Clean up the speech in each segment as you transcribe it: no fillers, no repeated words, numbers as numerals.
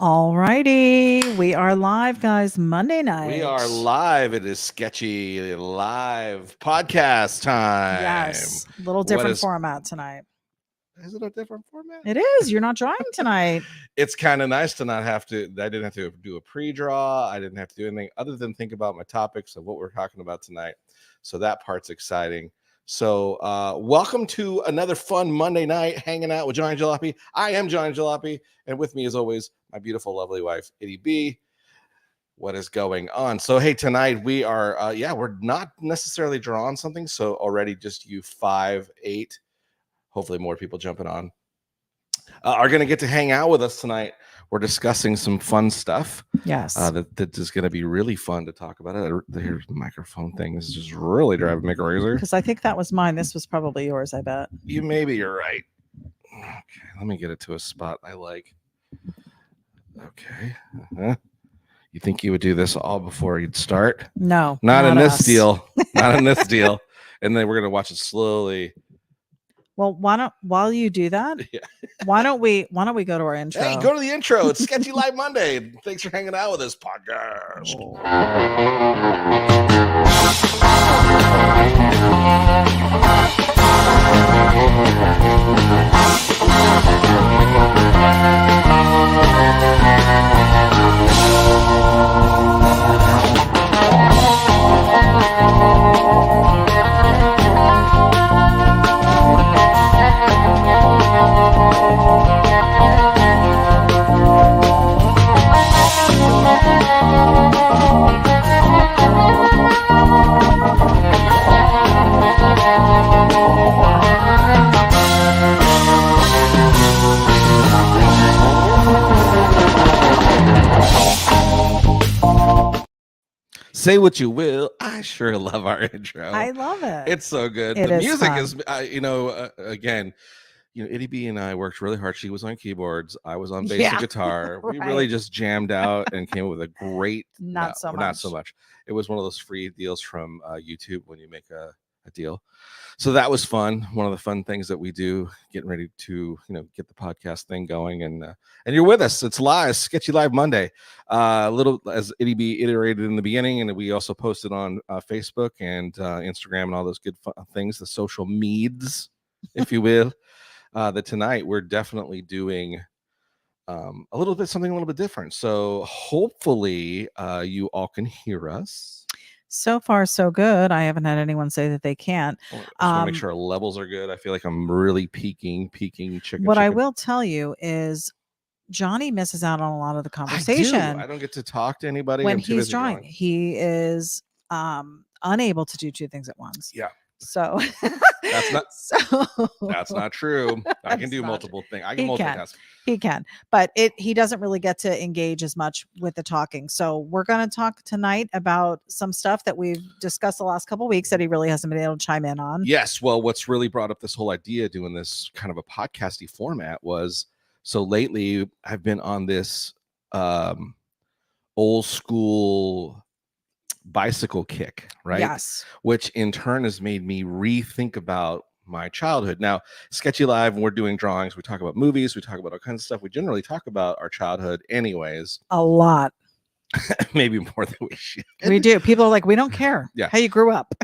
All righty. We are live, guys. Monday night. We are live. It is Sketchy Live Podcast time. Yes. Little different format tonight. Is it a different format? It is. You're not drawing tonight. It's kind of nice to not have to. I didn't have to do a pre-draw. I didn't have to do anything other than think about my topics of what we're talking about tonight. So that part's exciting. So welcome to another fun Monday night hanging out with Johnny Jalopy. I am Johnny Jalopy, and with me as always, my beautiful, lovely wife, ityB. What is going on? So hey, tonight we are we're not necessarily drawing something, so already just you 5, 8, hopefully more people jumping on are going to get to hang out with us tonight. We're discussing some fun stuff. Yes. That is going to be really fun to talk about. Here's the microphone thing. This is just really driving me crazy. Because I think that was mine. This was probably yours, I bet. You're right. Okay, let me get it to a spot I like. Okay. You think you would do this all before you'd start? No. Not in this deal. Not in this deal. And then we're going to watch it slowly. Well, while you do that, why don't we go to our intro? Hey, go to the intro. It's Sketchy Live Monday. Thanks for hanging out with us, podcast. Say what you will. I sure love our intro. I love it. It's so good. The music is, again, ityB and I worked really hard. She was on keyboards. I was on bass and guitar. Right. We really just jammed out and came up with a great. Not so much. It was one of those free deals from YouTube when you make a deal. So that was fun. One of the fun things that we do, getting ready to get the podcast thing going, and you're with us. It's live, Sketchy Live Monday. Little as ityB iterated in the beginning, and we also posted on Facebook and Instagram and all those good things, the social meds, if you will. That tonight we're definitely doing something a little bit different. So hopefully you all can hear us. So far, so good. I haven't had anyone say that they can't. I just want to make sure our levels are good. I feel like I'm really peaking chicken. I will tell you is Johnny misses out on a lot of the conversation. I don't get to talk to anybody when he's drawing. He is unable to do two things at once. Yeah. So that's not true. I can do multiple things. I can multitask. He can, but he doesn't really get to engage as much with the talking. So we're going to talk tonight about some stuff that we've discussed the last couple of weeks that he really hasn't been able to chime in on. Yes. Well, what's really brought up this whole idea of doing this kind of a podcasty format was, so lately I've been on this old school bicycle kick, right? Yes. Which in turn has made me rethink about my childhood. Now, Sketchy Live, when we're doing drawings, we talk about movies, we talk about all kinds of stuff. We generally talk about our childhood anyways. A lot. Maybe more than we should. We do. People are like, we don't care how you grew up.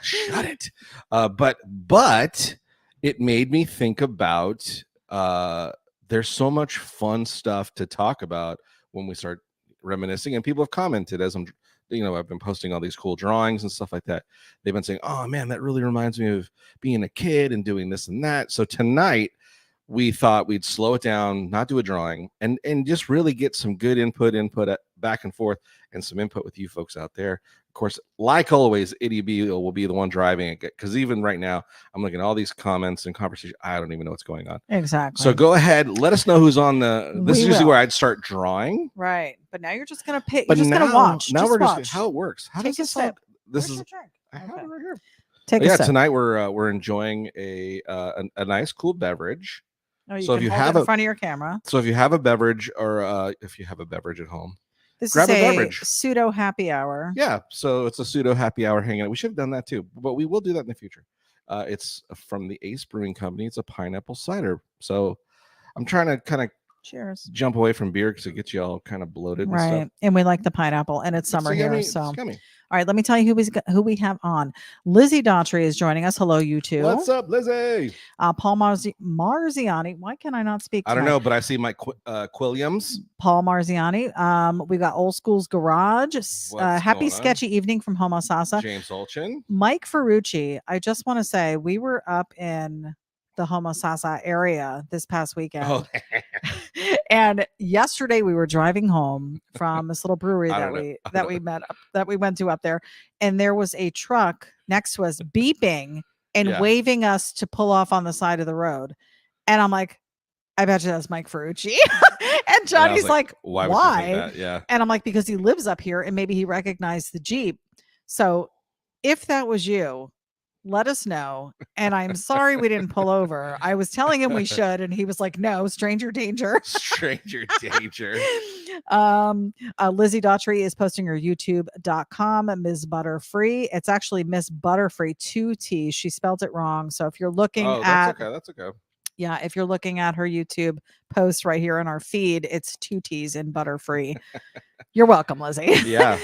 Shut it. But it made me think about there's so much fun stuff to talk about when we start reminiscing, and people have commented as I've been posting all these cool drawings and stuff like that. They've been saying, oh man, that really reminds me of being a kid and doing this and that. So tonight we thought we'd slow it down, not do a drawing, and just really get some good input back and forth, and some input with you folks out there. Of course, like always, ityB will be the one driving it, because even right now, I'm looking at all these comments and conversations. I don't even know what's going on. Exactly. So go ahead, let us know who's on this is usually where I'd start drawing. Right. But now you're just going to pick. You're just going to watch. Now we're watch. just how it works. How does this work? This is I have it right here. Take a sip. Tonight we're enjoying a nice cool beverage. Oh, so if you have it in front of your camera. So if you have a beverage, or if you have a beverage at home, grab a beverage. Pseudo happy hour. Yeah, so it's a pseudo happy hour hanging out. We should have done that too, but we will do that in the future. It's from the Ace Brewing Company. It's a pineapple cider. So I'm trying to kind of Cheers. jump away from beer because it gets you all kind of bloated and Right. stuff. And we like the pineapple, and it's summer here. Yummy, So, it's yummy. all right, let me tell you who we have on. Lizzie Daughtry is joining us. Hello, you two. What's up, Lizzie? Paul Marziani. Why can I not speak I don't tonight? know, but I see Mike Quilliams. Paul Marziani. We got Old School's Garage. Happy going on? sketchy evening from Homosassa. James Olchin. Mike Ferrucci. I just want to say we were up in the Homosassa area this past weekend. Oh, And yesterday we were driving home from this little brewery I that we went to up there, and there was a truck next to us beeping and Yeah. waving us to pull off on the side of the road. And I'm like, I bet you that's Mike Ferrucci. And Johnny's like, why? Would you think that? Yeah. And I'm like, because he lives up here and maybe he recognized the Jeep. So if that was you, let us know. And I'm sorry we didn't pull over. I was telling him we should, and he was like, no, stranger danger. Stranger danger. Lizzie Daughtry is posting her youtube.com, Ms. Butterfree. It's actually Miss Butterfree 2T. She spelled it wrong. So if you're looking that's okay. Yeah, if you're looking at her YouTube post right here in our feed, it's 2 T's in Butterfree. You're welcome, Lizzie. Yeah.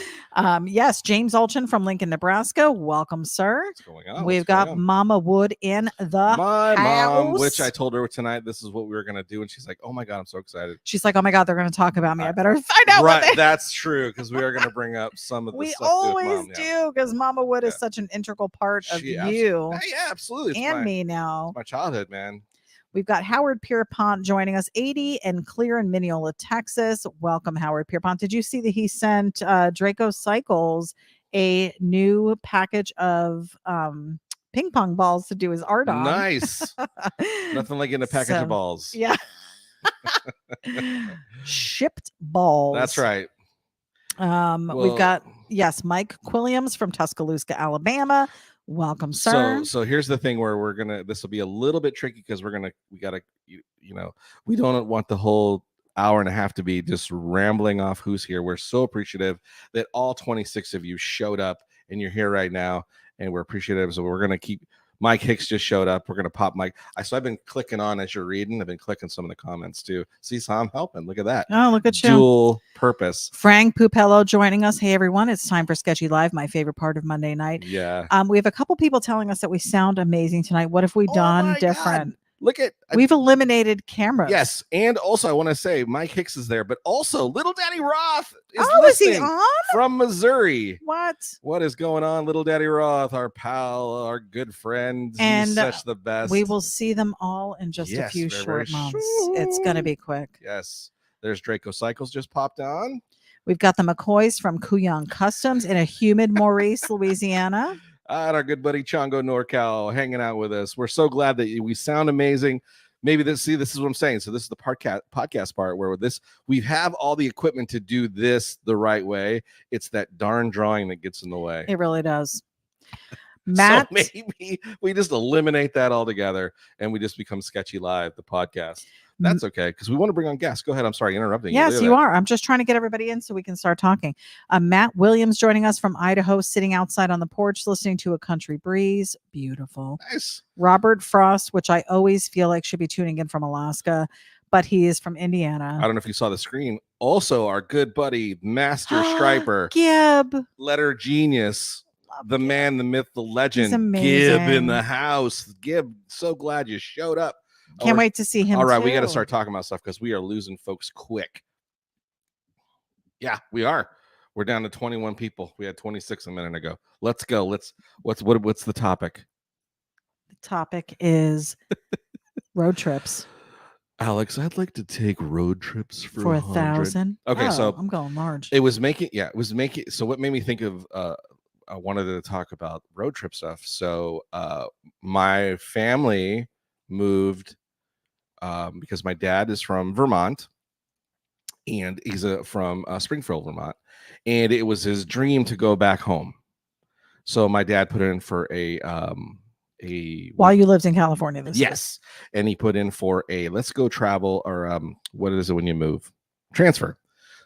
Yes, James Olchin from Lincoln, Nebraska. Welcome, sir. What's going on? We've got Mama Wood in the my house. mom, which I told her tonight this is what we were gonna do, and she's like, "Oh my god, I'm so excited." She's like, "Oh my god, they're going to talk about me. I better find out." Right, that's true, because we are gonna bring up some of the we stuff. always do, because Mama Wood is such an integral part of you. Yeah, absolutely. And me now. It's my childhood, man. We've got Howard Pierpont joining us, 80 and Clear in Mineola, Texas. Welcome, Howard Pierpont. Did you see that he sent Draco Cycles a new package of ping pong balls to do his art on? Nice. Nothing like getting a package of balls. Yeah. Shipped balls. That's right. We've got, Mike Quilliams from Tuscaloosa, Alabama. Welcome, sir. So here's the thing where this will be a little bit tricky because we don't want the whole hour and a half to be just rambling off who's here. We're so appreciative that all 26 of you showed up and you're here right now, and we're appreciative. So we're going to keep. Mike Hicks just showed up. We're going to pop Mike. So I've been clicking on as you're reading. I've been clicking some of the comments too. See, so I'm helping. Look at that. Oh, look at you. Dual purpose. Frank Pupello joining us. Hey, everyone. It's time for Sketchy Live, my favorite part of Monday night. Yeah. We have a couple people telling us that we sound amazing tonight. What have we done different? God. Look at we've eliminated cameras. Yes, and also I want to say Mike Hicks is there, but also Little Daddy Roth is he on? From Missouri. What is going on, Little Daddy Roth, our pal, our good friend? And he's such the best. We will see them all in just a few short months. It's going to be quick. Yes, there's Draco Cycles just popped on. We've got the McCoys from Kuyang Customs in a humid Maurice, Louisiana. And our good buddy Chongo NorCal hanging out with us. We're so glad that we sound amazing. Maybe this is what I'm saying. So this is the podcast part where we have all the equipment to do this the right way. It's that darn drawing that gets in the way. It really does. Matt, so maybe we just eliminate that altogether and we just become Sketchy Live, the podcast. That's okay, because we want to bring on guests. Go ahead. I'm sorry, interrupting. Yes, you are. I'm just trying to get everybody in so we can start talking. Matt Williams joining us from Idaho, sitting outside on the porch, listening to a country breeze. Beautiful. Nice. Robert Frost, which I always feel like should be tuning in from Alaska, but he is from Indiana. I don't know if you saw the screen. Also, our good buddy, Master Striper. Gib. Letter genius. The Gib. Man, the myth, the legend. Amazing. Gib in the house. Gib, so glad you showed up. Can't wait to see him. All right, we got to start talking about stuff because we are losing folks quick. Yeah, we are. We're down to 21 people. We had 26 a minute ago. Let's go. What's the topic? The topic is road trips. Alex, I'd like to take road trips for 1,000. Okay, so I'm going large. It was making. So what made me think of? I wanted to talk about road trip stuff. So my family moved. Because my dad is from Vermont and he's from Springfield, Vermont, and it was his dream to go back home. So my dad put in for while you lived in California. Yes. And he put in for let's go travel, or what is it when you move? Transfer.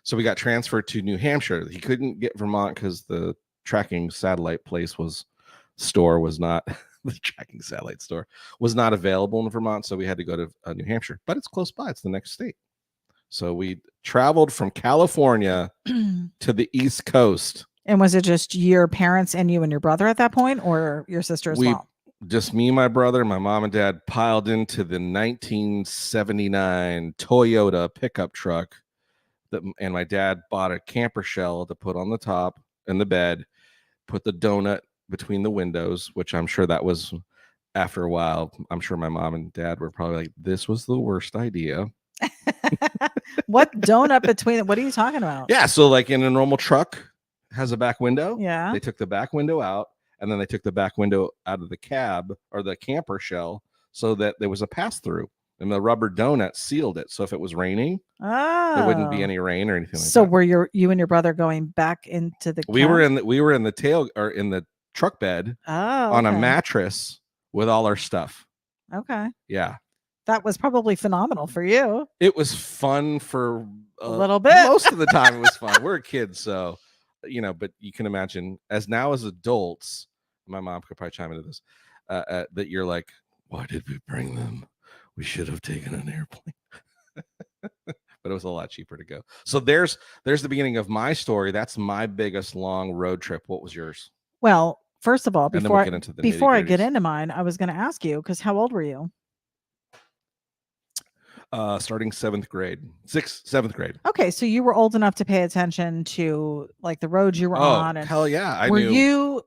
So we got transferred to New Hampshire. He couldn't get Vermont because the tracking satellite store was not the tracking satellite store was not available in Vermont, so we had to go to New Hampshire, but it's close by. It's the next state. So we traveled from California to the East Coast. And was it just your parents and you and your brother at that point, or your sister as well? Just me and my brother, my mom and dad piled into the 1979 Toyota pickup truck. And my dad bought a camper shell to put on the top in the bed, put the donut between the windows, which I'm sure that was, after a while, I'm sure my mom and dad were probably like, this was the worst idea. What donut between? What are you talking about? Yeah. So like in a normal truck has a back window. Yeah. They took the back window out, and then they took the back window out of the cab or the camper shell so that there was a pass through, and the rubber donut sealed it. So if it was raining, there wouldn't be any rain or anything like that. So were you and your brother going back into the cab? We were in the tail or in the truck bed on a mattress with all our stuff. Okay. Yeah. That was probably phenomenal for you. It was fun for a little bit. Most of the time it was fun. We're kids, so but you can imagine as adults, my mom could probably chime into this, that you're like, why did we bring them? We should have taken an airplane. But it was a lot cheaper to go. So there's the beginning of my story. That's my biggest long road trip. What was yours? Well, first of all, before I get into mine, I was going to ask you, because how old were you? Starting seventh grade. Okay, so you were old enough to pay attention to like the roads you were on. And hell yeah! Were you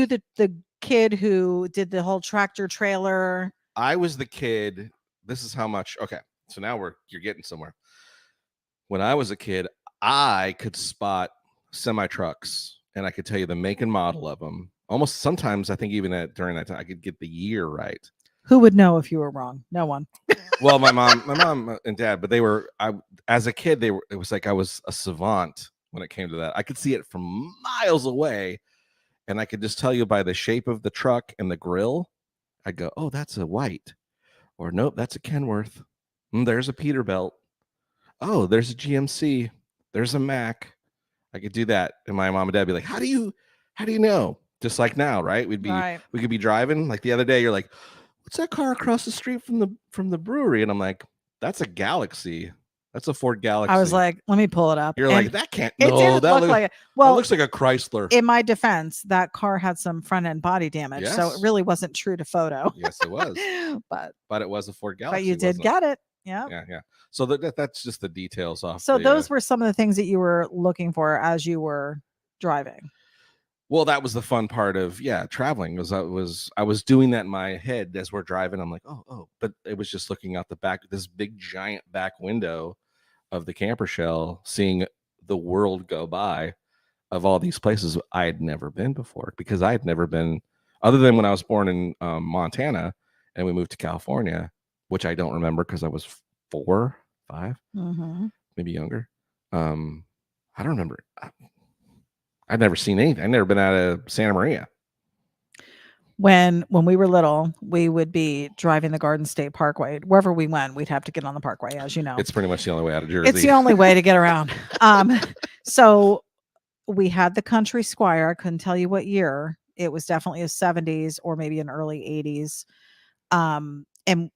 the kid who did the whole tractor trailer? I was the kid. This is how much. Okay, so now you're getting somewhere. When I was a kid, I could spot semi trucks, and I could tell you the make and model of them. Almost sometimes, I think even during that time, I could get the year right. Who would know if you were wrong? No one. Well, my mom and dad, but as a kid, it was like I was a savant when it came to that. I could see it from miles away, and I could just tell you by the shape of the truck and the grill. I'd go, oh, that's a White, or nope, that's a Kenworth. There's a Peterbilt. Oh, there's a GMC. There's a Mack. I could do that, and my mom and dad would be like, how do you know? Just like now, right? We could be driving. Like the other day, you're like, what's that car across the street from the brewery? And I'm like, that's a Galaxy. That's a Ford Galaxy. I was like, let me pull it up. You're like, that can't. It didn't look like it. Well, it looks like a Chrysler. In my defense, that car had some front end body damage, so it really wasn't true to photo. Yes, it was. but it was a Ford Galaxy. But you did get it. Yeah. Yeah. So that's just the details off. So those were some of the things that you were looking for as you were driving. Well, that was the fun part of traveling. I was doing that in my head as we're driving. I'm like, oh, but it was just looking out the back, this big giant back window of the camper shell, seeing the world go by of all these places I had never been before, because I had never been, other than when I was born in Montana and we moved to California, which I don't remember because I was 4, 5, maybe younger. I don't remember. I'd never seen anything. I'd never been out of Santa Maria. When we were little, we would be driving the Garden State Parkway. Wherever we went, we'd have to get on the parkway, as you know. It's pretty much the only way out of Jersey. It's the only way to get around. So we had the Country Squire. I couldn't tell you what year. It was definitely a 70s or maybe an early 80s. And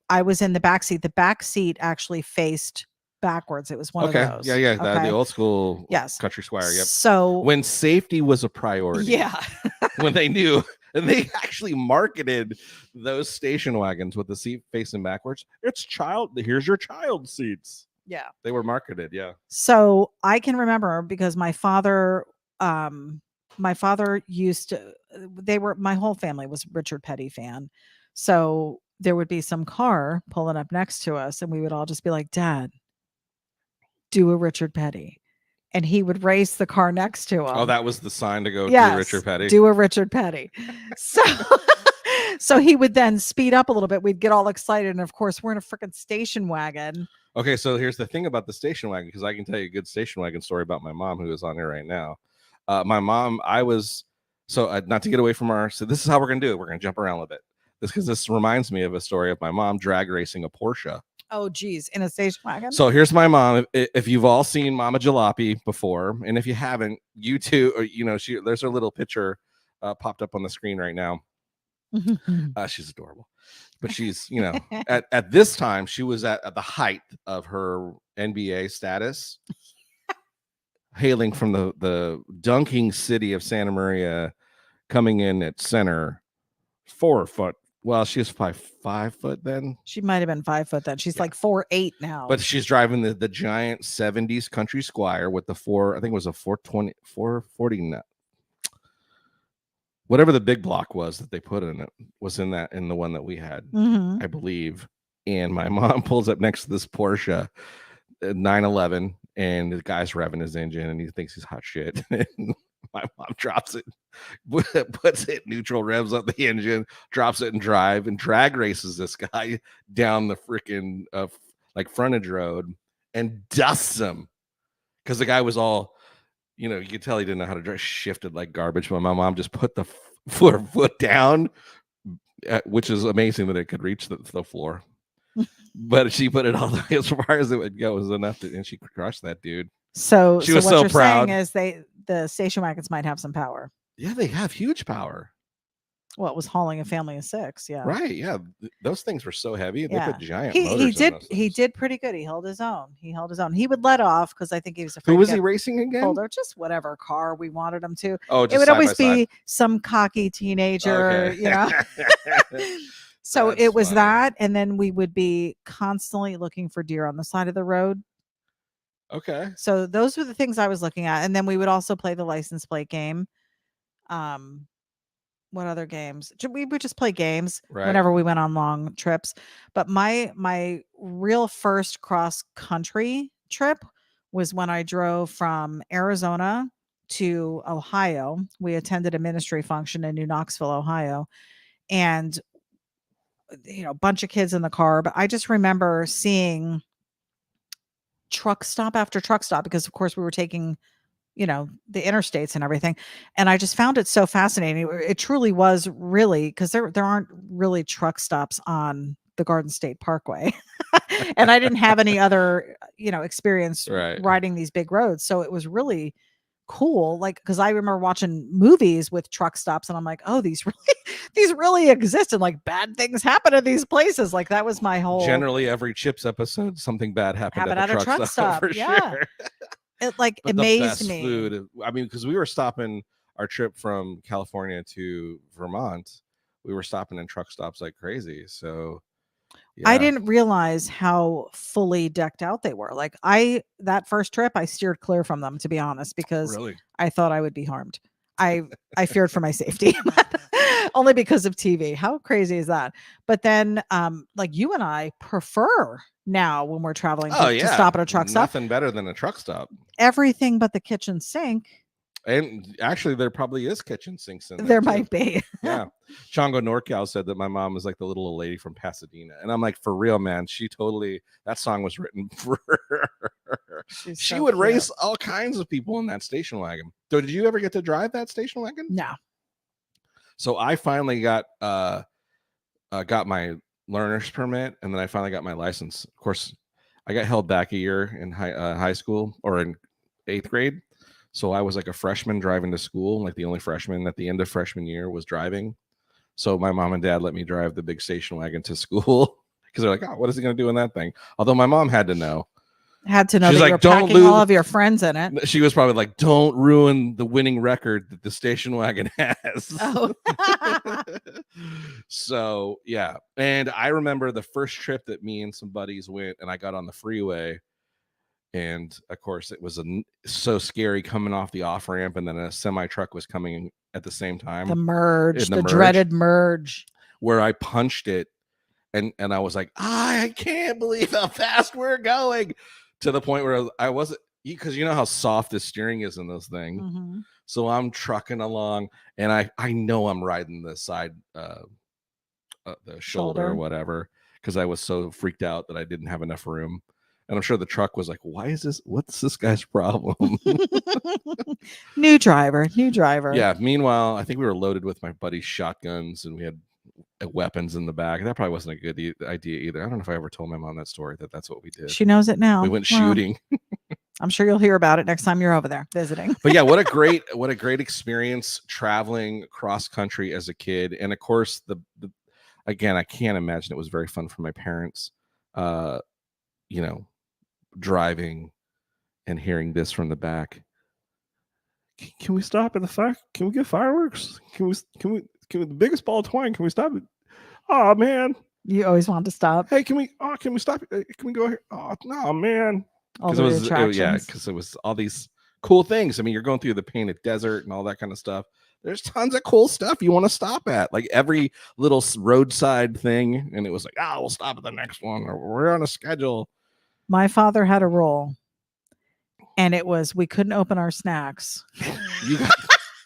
I was in the back seat. The back seat actually faced backwards. It was one of those. Yeah. The old school Country Squire. Yep. So when safety was a priority. Yeah. When they knew, and they actually marketed those station wagons with the seat facing backwards. Here's your child seats. Yeah. They were marketed. Yeah. So I can remember because my father used to, my whole family was a Richard Petty fan. So there would be some car pulling up next to us and we would all just be like, Dad, do a Richard Petty. And he would race the car next to him. Oh, that was the sign to go do Richard Petty. Do a Richard Petty. So he would then speed up a little bit. We'd get all excited. And of course, we're in a freaking station wagon. Okay, so here's the thing about the station wagon, because I can tell you a good station wagon story about my mom, who is on here right now. My mom, not to get away from so this is how we're going to do it. We're going to jump around a little bit. Because this reminds me of a story of my mom drag racing a Porsche. Oh, geez. In a station wagon? So here's my mom. If you've all seen Mama Jalopy before, and if you haven't, you too, there's her little picture popped up on the screen right now. She's adorable. But she's, at this time, she was at the height of her NBA status, hailing from the dunking city of Santa Maria, coming in at center, 4 foot. Well, she was 5 foot then. She might have been 5 foot then. She's like 4'8" now. But she's driving the giant 70s country Squire with the I think it was a 420, 440. Whatever the big block was that they put in it was in the one that we had, I believe. And my mom pulls up next to this Porsche 911, and the guy's revving his engine, and he thinks he's hot shit. And my mom drops it, puts it neutral, revs up the engine, drops it and drag races this guy down the freaking like frontage road and dusts him because the guy was all, you could tell he didn't know how to drive, shifted like garbage. But my mom just put the foot down, which is amazing that it could reach the floor. But she put it all the way as far as it would go. It was enough and she crushed that dude. So she was what so you're proud. saying is the station wagons might have some power. Yeah, they have huge power. Well, it was hauling a family of 6. Yeah. Right. Yeah. Those things were so heavy. They put giant he motors did on those he did pretty good. He held his own. He would let off because I think he was afraid. Who was he racing again? Older, just whatever car we wanted him to. Oh, it would always be some cocky teenager, Okay. So it was funny. That, and then we would be constantly looking for deer on the side of the road. Okay. So those were the things I was looking at, and then we would also play the license plate game. What other games? We would just play games whenever we went on long trips. But my real first cross country trip was when I drove from Arizona to Ohio. We attended a ministry function in New Knoxville, Ohio, and a bunch of kids in the car. But I just remember seeing truck stop after truck stop because, of course, we were taking the interstates and everything. And I just found it so fascinating. It truly was really, because there aren't really truck stops on the Garden State Parkway. And I didn't have any other, experience riding these big roads. So it was really cool. Like, because I remember watching movies with truck stops and I'm like, oh, these really exist, and like bad things happen at these places. Like that was my whole. Generally, every Chips episode, something bad happened at a truck stop. For sure. It amazed me. Food. I mean, because we were stopping our trip from California to Vermont, we were stopping in truck stops like crazy. So yeah. I didn't realize how fully decked out they were. Like that first trip, I steered clear from them, to be honest, because I thought I would be harmed. I feared for my safety, only because of TV. How crazy is that? But then, like you and I prefer now when we're traveling to stop at a truck stop. Nothing better than a truck stop. Everything but the kitchen sink. And actually, there probably is kitchen sinks in there. There might be. Yeah. Chongo NorCal said that my mom was like the little old lady from Pasadena. And I'm like, for real, man. That song was written for her. She would race all kinds of people in that station wagon. So did you ever get to drive that station wagon? No. So I finally got my learner's permit, and then I finally got my license. Of course, I got held back a year in high school, or in 8th grade. So I was like a freshman driving to school, like the only freshman at the end of freshman year was driving. So my mom and dad let me drive the big station wagon to school because they're like, oh, what is he going to do in that thing? Although my mom had to know. She's that like, you're packing all of your friends in it. She was probably like, don't ruin the winning record that the station wagon has. Oh. So, yeah. And I remember the first trip that me and some buddies went, and I got on the freeway. And of course, it was so scary coming off the off ramp, and then a semi truck was coming at the same time. The dreaded merge, where I punched it, and I was like, I can't believe how fast we're going, to the point where I wasn't, because you know how soft the steering is in those things. Mm-hmm. So I'm trucking along, and I know I'm riding the side, the shoulder or whatever, because I was so freaked out that I didn't have enough room. And I'm sure the truck was like, what's this guy's problem? New driver. Yeah. Meanwhile, I think we were loaded with my buddy's shotguns, and we had weapons in the back. That probably wasn't a good idea either. I don't know if I ever told my mom that story, that's what we did. She knows it now. We went shooting. I'm sure you'll hear about it next time you're over there visiting. But yeah, what a great experience traveling cross country as a kid. And of course, again, I can't imagine it was very fun for my parents, driving and hearing this from the back. Can we stop at the fire? Can we get fireworks? Can we the biggest ball of twine? Can we stop it? Oh man. You always want to stop. Hey, can we stop? Can we go here? Oh no, man. All the attractions. Because it was all these cool things. I mean, you're going through the painted desert and all that kind of stuff. There's tons of cool stuff you want to stop at, like every little roadside thing. And it was like, we'll stop at the next one, or we're on a schedule. My father had a rule, and it was we couldn't open our snacks.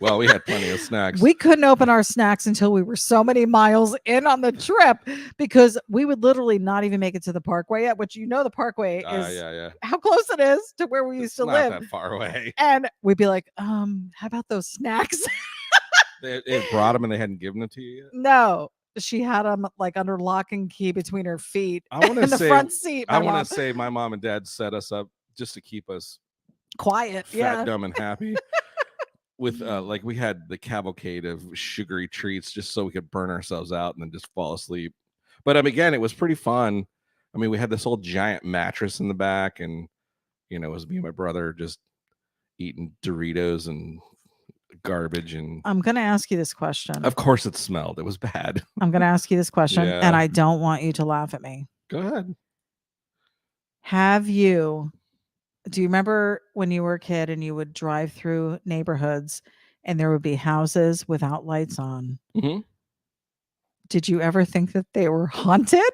Well, we had plenty of snacks. We couldn't open our snacks until we were so many miles in on the trip, because we would literally not even make it to the Parkway yet, which the Parkway is how close it is to where we used to live. Not that far away. And we'd be like, how about those snacks? They brought them and they hadn't given them to you yet? No. She had them like under lock and key between her feet in the front seat. I want to say my mom and dad set us up just to keep us quiet, fat, dumb, and happy. With like we had the cavalcade of sugary treats just so we could burn ourselves out and then just fall asleep. But again, it was pretty fun. I mean, we had this old giant mattress in the back, and it was me and my brother just eating Doritos and garbage. And I'm gonna ask you this question. Of course it smelled. It was bad. I'm gonna ask you this question, and I don't want you to laugh at me. Go ahead. Do you remember when you were a kid and you would drive through neighborhoods and there would be houses without lights on? Mm-hmm. Did you ever think that they were haunted?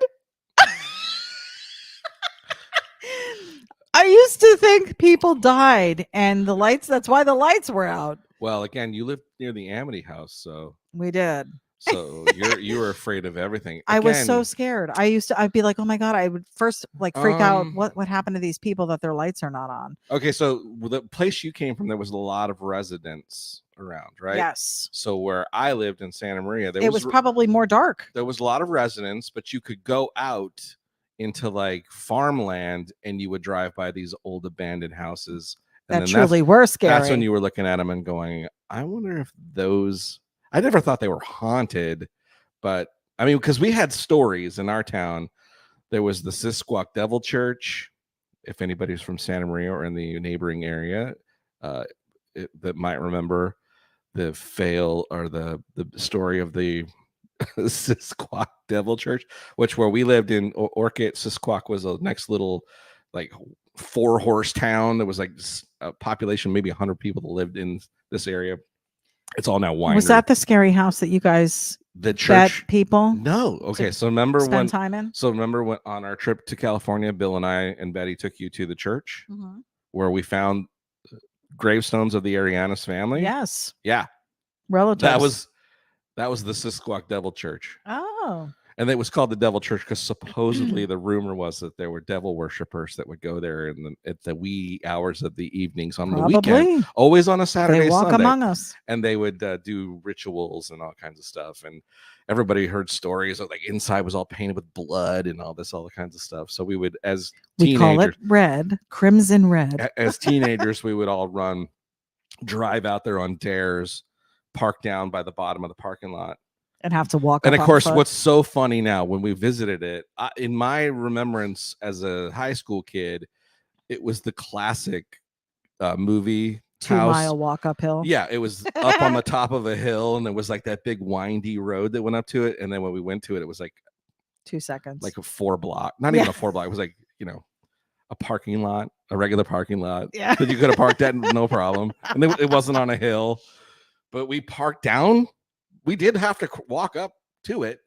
I used to think people died and that's why the lights were out. Well, again, you lived near the Amity house, so. We did. So you were afraid of everything. I was so scared. I'd be like, oh my God, I would first freak out. What happened to these people that their lights are not on? Okay. So the place you came from, there was a lot of residents around, right? Yes. So where I lived in Santa Maria, it was probably more dark. There was a lot of residents, but you could go out into like farmland and you would drive by these old abandoned houses. And that truly were scary. That's when you were looking at them and going, I wonder if I never thought they were haunted, but I mean, because we had stories in our town. There was the Sisquoc Devil Church. If anybody's from Santa Maria or in the neighboring area, that might remember the story of the Sisquoc Devil Church, where we lived in Orchid. Sisquoc was a next little like 4-horse town. There was like a population, maybe 100 people that lived in this area. It's all now winery. Was that the scary house that you guys bet people? No. Okay. So remember when on our trip to California, Bill and I and Betty took you to the church where we found gravestones of the Arianas family? Yes. Yeah. Relatives. That was the Sisquoc Devil Church. Oh. And it was called the Devil Church because supposedly the rumor was that there were devil worshipers that would go there at the wee hours of the evenings on the weekend, always on a Saturday. They walk Sunday, among us, and they would do rituals and all kinds of stuff. And everybody heard stories of like inside was all painted with blood and all the kinds of stuff. So we would, as teenagers, call it red, crimson red. As teenagers, we would all drive out there on dares, park down by the bottom of the parking lot. And have to walk. And of course, what's so funny now when we visited it, in my remembrance as a high school kid, it was the classic movie 2-mile walk uphill. Yeah, it was up on the top of a hill, and there was like that big windy road that went up to it. And then when we went to it, it was like 2 seconds, like a 4-block, not even a 4-block. It was like a parking lot, a regular parking lot. Yeah, that you could have parked at no problem, and it wasn't on a hill. But we parked down. We did have to walk up to it,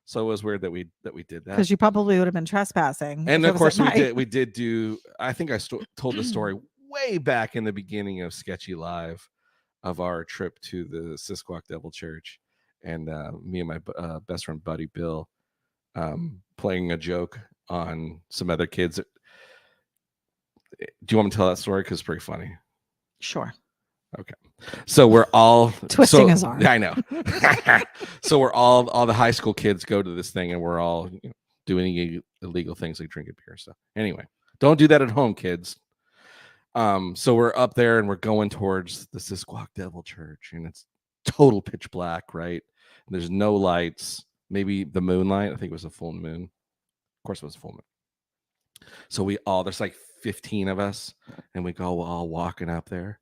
so it was weird that we did that, because you probably would have been trespassing. And of course we did do. I think I told the story way back in the beginning of Sketchy Live of our trip to the Sisquoc Devil Church, and me and my best friend buddy Bill playing a joke on some other kids. Do you want me to tell that story? Because it's pretty funny. Sure. Okay. So we're all twisting his arm. I know. So we're all the high school kids go to this thing, and we're all doing illegal things like drinking beer. So anyway, don't do that at home, kids. So we're up there and we're going towards the Sisquoc Devil Church, and it's total pitch black, right? And there's no lights. maybe the moonlight. I think it was a full moon. Of course, it was a full moon. So there's like 15 of us, and we go all walking up there,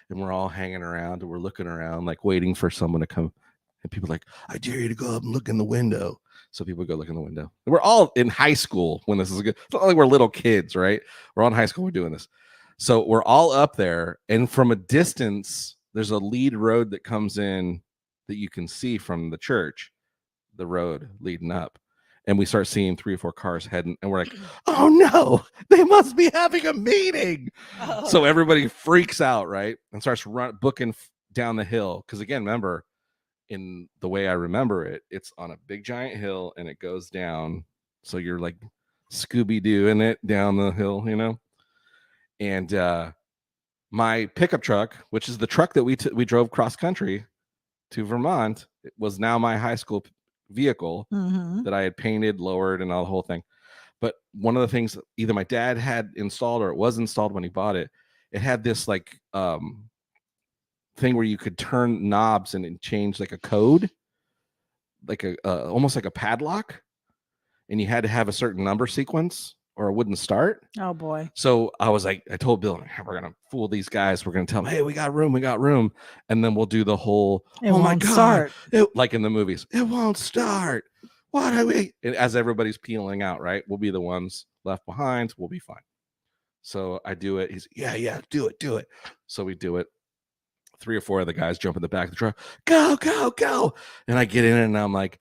and we're all hanging around, and we're looking around, like waiting for someone to come. And people are like, I dare you to go up and look in the window. So people go look in the window. And we're all in high school when this is good. It's not like we're little kids, right? We're all in high school. We're doing this. So we're all up there. And from a distance, there's a lead road that comes in that you can see from the church, the road leading up. And we start seeing 3 or 4 cars heading. And we're like, oh, no, they must be having a meeting. Oh. So everybody freaks out, right? And starts booking down the hill. Because, again, remember, in the way I remember it, it's on a big giant hill and it goes down. So you're like Scooby-Dooing it down the hill, you know? And my pickup truck, which is the truck that we drove cross country to Vermont, it was now my high school vehicle that I had painted, lowered, and all the whole thing. But one of the things either my dad had installed or it was installed when he bought it, it had this like thing where you could turn knobs and change like a code, like a almost like a padlock, and you had to have a certain number sequence or it wouldn't start. Oh boy. So I was like, I told Bill, we're gonna fool these guys. We're gonna tell them, hey, we got room, and then we'll do the whole oh my god, like in the movies, it won't start. What are we? And as everybody's peeling out, right, we'll be the ones left behind. We'll be fine. So I do it. He's yeah, do it. So we do it. 3 or 4 of the guys jump in the back of the truck. Go. And I get in and I'm like,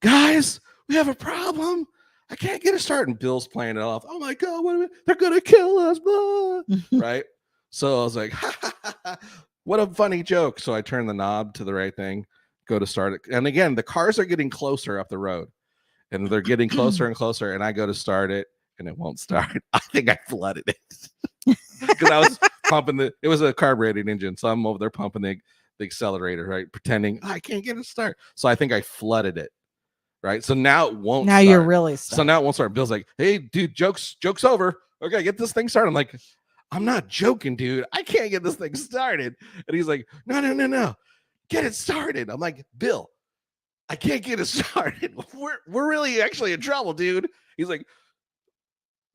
guys, we have a problem. I can't get it started. And Bill's playing it off. Oh my God, they're going to kill us. Blah. Right. So I was like, what a funny joke. So I turn the knob to the right thing, go to start it. And again, the cars are getting closer up the road and they're getting closer and closer. And I go to start it and it won't start. I think I flooded it. Because I was pumping it was a carbureted engine, so I'm over there pumping the accelerator, right, pretending I can't get it to start. So I think I flooded it, right? So now it won't now start. You're really stuck. So now it won't start. Bill's like, hey dude, joke's over, okay, get this thing started. I'm like, I'm not joking, dude, I can't get this thing started. And he's like, no, get it started. I'm like, Bill, I can't get it started. We're really actually in trouble, dude. He's like,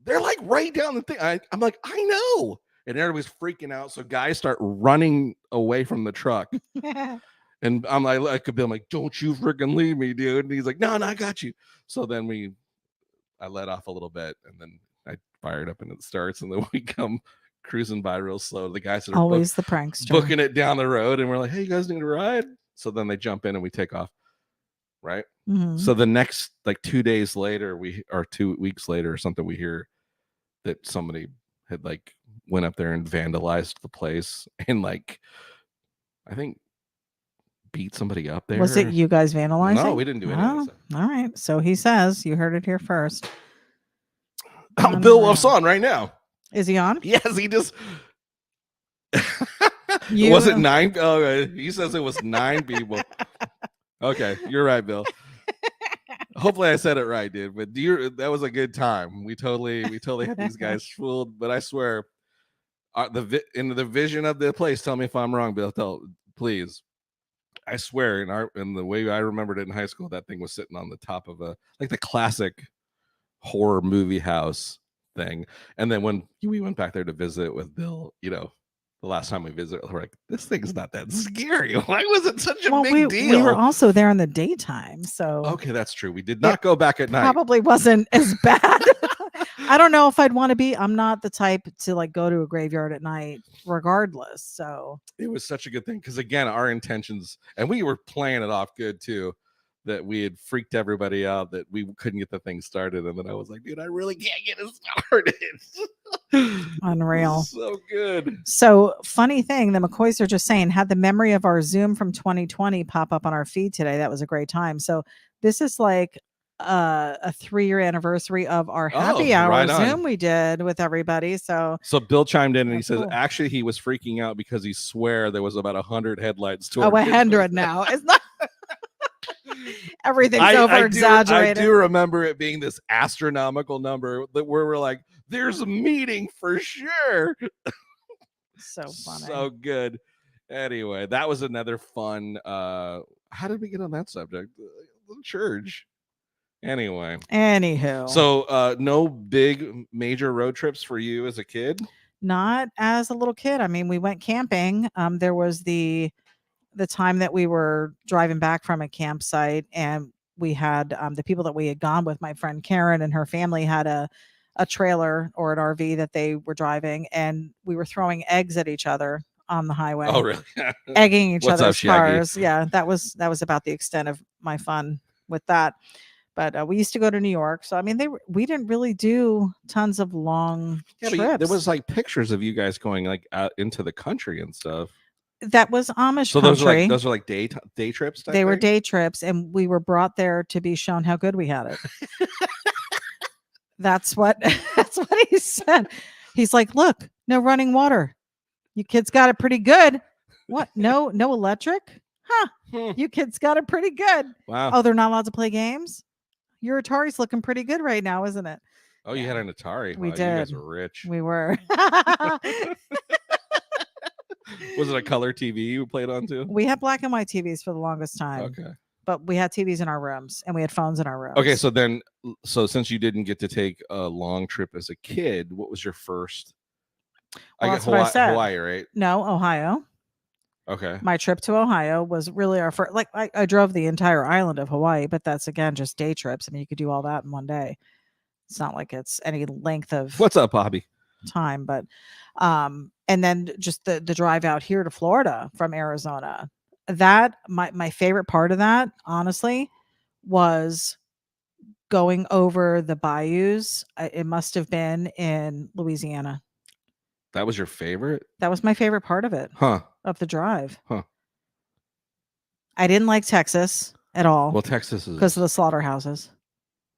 they're like right down the thing. I'm like, I know. And everybody's freaking out. So guys start running away from the truck. And I'm like, I'm like, don't you freaking leave me, dude. And he's like, no, I got you. So then I let off a little bit and then I fired up and it starts. And then we come cruising by real slow. The guys that are always the prankster booking it down the road. And we're like, hey, you guys need a ride? So then they jump in and we take off. Right. So the next like 2 days later, 2 weeks later or something, we hear that somebody had like went up there and vandalized the place and like I think beat somebody up there. Was it you guys vandalizing? No, we didn't do anything. All right. So he says, you heard it here first. Bill Wolf's on right now. Is he on? Yes, he just was it 9? Oh, he says it was 9 people. Okay, you're right, Bill. Hopefully I said it right, dude. But that was a good time. We totally had these guys fooled. But I swear, in the vision of the place, tell me if I'm wrong, Bill. Please. I swear, in the way I remembered it in high school, that thing was sitting on the top of like the classic horror movie house thing. And then when we went back there to visit with Bill, the last time we visited, we're like, this thing's not that scary. Why was it such a big deal? We were also there in the daytime. So okay, that's true. We did not go back at night. Probably wasn't as bad. I don't know if I'd want to be. I'm not the type to like go to a graveyard at night regardless. So it was such a good thing. Because again, our intentions, and we were playing it off good too, that we had freaked everybody out that we couldn't get the thing started. And then I was like, dude, I really can't get it started. Unreal. So good. So funny thing, the McCoys are just saying, had the memory of our Zoom from 2020 pop up on our feed today. That was a great time. So this is like a 3-year anniversary of our happy hour Zoom we did with everybody. So Bill chimed in and he says, actually, he was freaking out because he swear there was about 100 headlights to 100 now. It's not. Everything's over exaggerated. I do remember it being this astronomical number that where we're like, there's a meeting for sure. So funny. So good. Anyway, that was another fun. How did we get on that subject? church. Anyway. Anywho. So no big major road trips for you as a kid? Not as a little kid. I mean, we went camping. There was the time that we were driving back from a campsite, and we had the people that we had gone with, my friend Karen and her family, had a trailer or an RV that they were driving, and we were throwing eggs at each other on the highway. Oh, really? Egging each What's other's up, Shaggy? cars. Yeah, that was about the extent of my fun with that. But we used to go to New York, so I mean, we didn't really do tons of long trips. But there was like pictures of you guys going like out into the country and stuff. That was Amish So country. those are like day trips. They were day trips, and we were brought there to be shown how good we had it. That's what he said. He's like, "Look, no running water. You kids got it pretty good. What? No electric? Huh? You kids got it pretty good. Wow. Oh, they're not allowed to play games? Your Atari's looking pretty good right now, isn't it?" Oh, you had an Atari. We wow, did. You guys were rich. We were. Was it a color TV you played on too? We had black and white TVs for the longest time. Okay. But we had TVs in our rooms, and we had phones in our rooms. Okay, so since you didn't get to take a long trip as a kid, what was your first? Well, I that's what I said. Hawaii, right? No, Ohio. Okay. My trip to Ohio was really our first. Like I drove the entire island of Hawaii, but that's again just day trips. I mean, you could do all that in one day. It's not like it's any length of What's up, Bobby? Time, but and then just the drive out here to Florida from Arizona. That my favorite part of that, honestly, was going over the bayous. It must have been in Louisiana. That was your favorite? That was my favorite part of it. Huh. Of the drive. Huh. I didn't like Texas at all. Well, Texas is because of the slaughterhouses.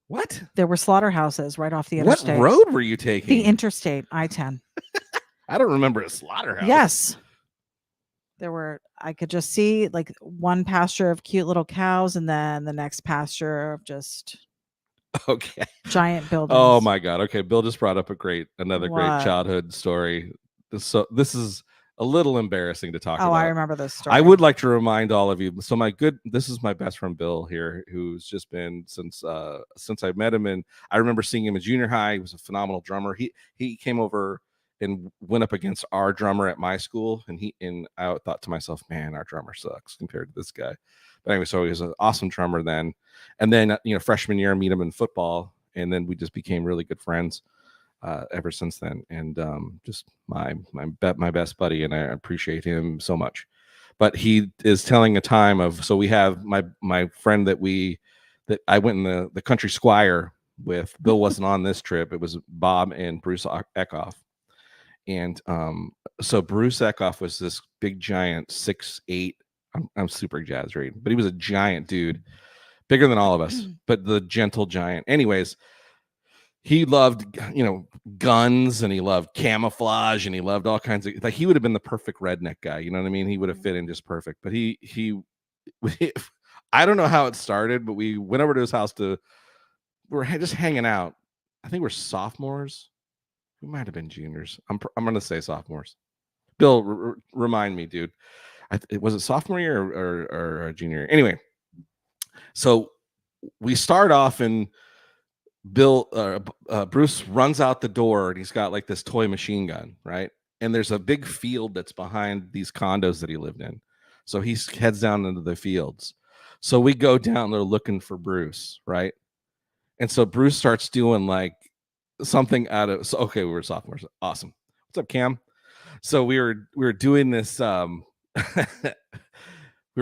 What? There were slaughterhouses right off the interstate. What road were you taking? The interstate, I-10. I don't remember a slaughterhouse. Yes. There were, I could just see like one pasture of cute little cows, and then the next pasture of just giant buildings. Oh my God. Okay. Bill just brought up another great childhood story. This is a little embarrassing to talk about. Oh, I remember this story. I would like to remind all of you. So this is my best friend Bill here, who's just been since I met him, and I remember seeing him in junior high. He was a phenomenal drummer. He came over and went up against our drummer at my school, and I thought to myself, man, our drummer sucks compared to this guy. But anyway, so he was an awesome drummer then, and then freshman year, I meet him in football, and then we just became really good friends ever since then, and just my best buddy, and I appreciate him so much. But he is telling a time of, so we have my friend that I went in the country squire with. Bill wasn't on this trip. It was Bob and Bruce Eckhoff. And so Bruce Eckhoff was this big giant 6'8". I'm super exaggerating, but he was a giant dude, bigger than all of us, but the gentle giant. Anyways, he loved guns, and he loved camouflage, and he loved all kinds of, like, he would have been the perfect redneck guy. You know what I mean? He would have fit in just perfect. But he I don't know how it started, but we went over to his house we're just hanging out. I think we're sophomores. We might have been juniors. I'm going to say sophomores. Bill, remind me, dude. Was it sophomore year or junior year? Anyway, so we start off, and Bruce runs out the door, and he's got like this toy machine gun, right? And there's a big field that's behind these condos that he lived in. So he heads down into the fields. So we go down there looking for Bruce, right? And so Bruce starts doing like something we were sophomores. Awesome. What's up, Cam? So we were doing this. We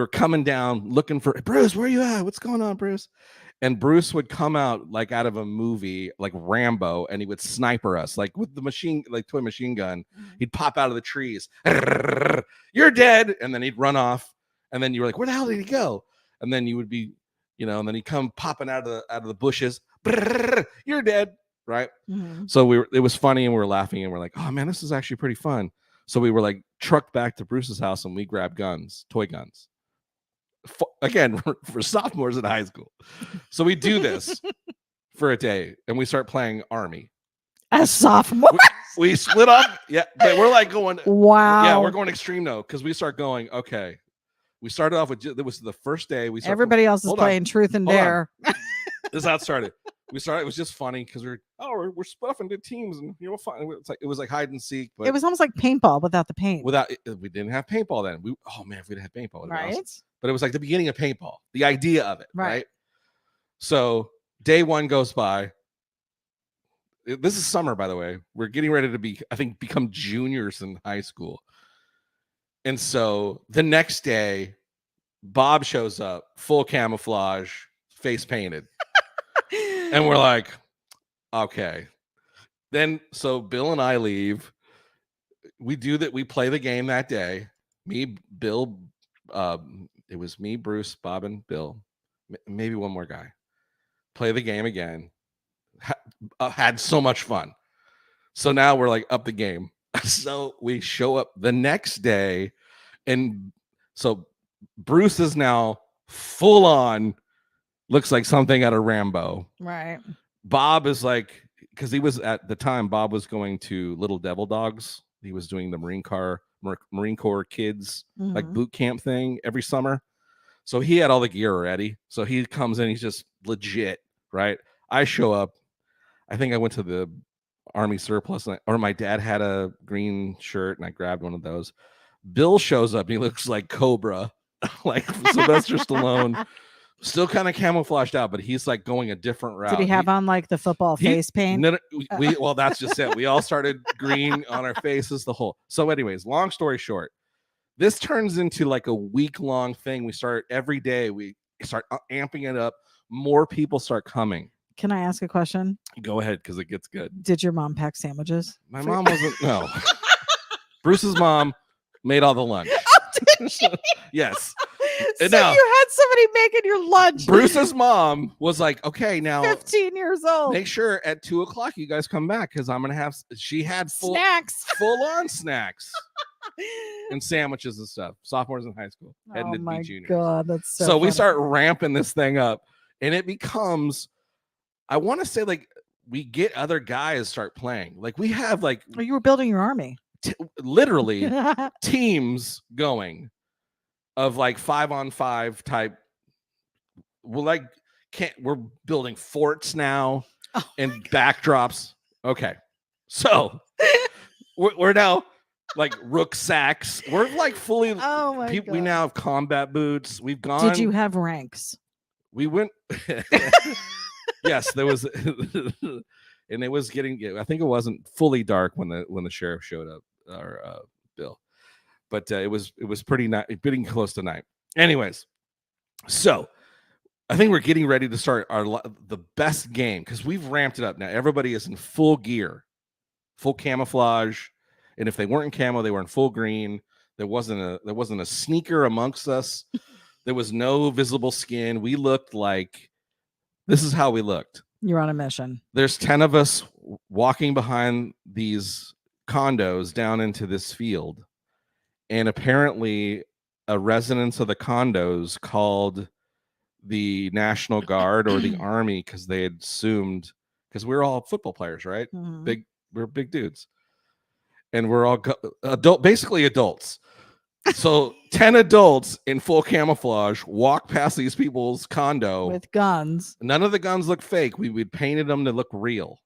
were coming down looking for Bruce. Where are you at? What's going on, Bruce? And Bruce would come out like out of a movie, like Rambo, and he would sniper us, like with the toy machine gun. He'd pop out of the trees. You're dead. And then he'd run off. And then you were like, where the hell did he go? And then you would be, and then he'd come popping out of the bushes. You're dead. Right. Mm-hmm. So it was funny, and we were laughing, and we're like, oh man, this is actually pretty fun. So we were like trucked back to Bruce's house, and we grabbed guns, toy guns. Again, for sophomores in high school. So we do this for a day, and we start playing Army. As sophomores? We split up. Yeah. We're like going, wow. Yeah, we're going extreme though, because we start going, okay, We started off with it was the first day. Everybody else is playing Truth and Dare. This is how it started. We started. It was just funny because we're split into teams and fun. It was like hide and seek, but it was almost like paintball without the paint. We didn't have paintball then. If we'd had paintball, right? Awesome. But it was like the beginning of paintball, the idea of it, right? So day one goes by. This is summer, by the way. We're getting ready to become juniors in high school. And so the next day, Bob shows up, full camouflage, face painted. And we're like, okay. Then, so Bill and I leave. We do that. We play the game that day. Me, Bill, it was me, Bruce, Bob, and Bill. Maybe one more guy. Play the game again. Had so much fun. So now we're like up the game. So we show up the next day, and so Bruce is now full on, looks like something out of Rambo. Right. Bob is like, because he was at the time, Bob was going to Little Devil Dogs. He was doing the Marine Corps kids like boot camp thing every summer. So he had all the gear already. So he comes in, he's just legit, right? I show up. I think I went to the Army surplus, or my dad had a green shirt, and I grabbed one of those. Bill shows up, and he looks like Cobra, like Sylvester Stallone, still kind of camouflaged out, but he's like going a different route. Did he have on like the football face paint? No, well, that's just it. We all started green on our faces, the whole. So anyways, long story short, this turns into like a week-long thing. We start every day. We start amping it up. More people start coming. Can I ask a question? Go ahead, because it gets good. Did your mom pack sandwiches? My mom wasn't. No. Bruce's mom made all the lunch. Oh, did she? Yes. So now, you had somebody making your lunch. Bruce's mom was like, okay, now 15 years old. Make sure at 2:00 you guys come back, because I'm gonna have. She had snacks, full on snacks. And sandwiches and stuff. Sophomores in high school. Oh my God, that's so funny. We start ramping this thing up, and it becomes, I want to say, like, we get other guys start playing. Like, we have like, oh, you were building your army. Literally teams going of like 5-on-5 type. We're building forts now and backdrops. Okay, so we're now like rucksacks. We're like fully. Oh my God. We now have combat boots. We've gone. Did you have ranks? We went. Yes, there was, and it was getting. I think it wasn't fully dark when the sheriff showed up, or Bill, but it was pretty getting close to night. Anyways, so I think we're getting ready to start the best game, because we've ramped it up now. Everybody is in full gear, full camouflage. And if they weren't in camo, they were in full green. There wasn't a sneaker amongst us. There was no visible skin. We looked like, this is how we looked. You're on a mission. There's 10 of us walking behind these condos down into this field. And apparently a residence of the condos called the National Guard or the Army, because they had assumed, because we're all football players, right? Mm-hmm. We're big dudes. And we're all basically adults. So 10 adults in full camouflage walk past these people's condo with guns. None of the guns look fake. We painted them to look real.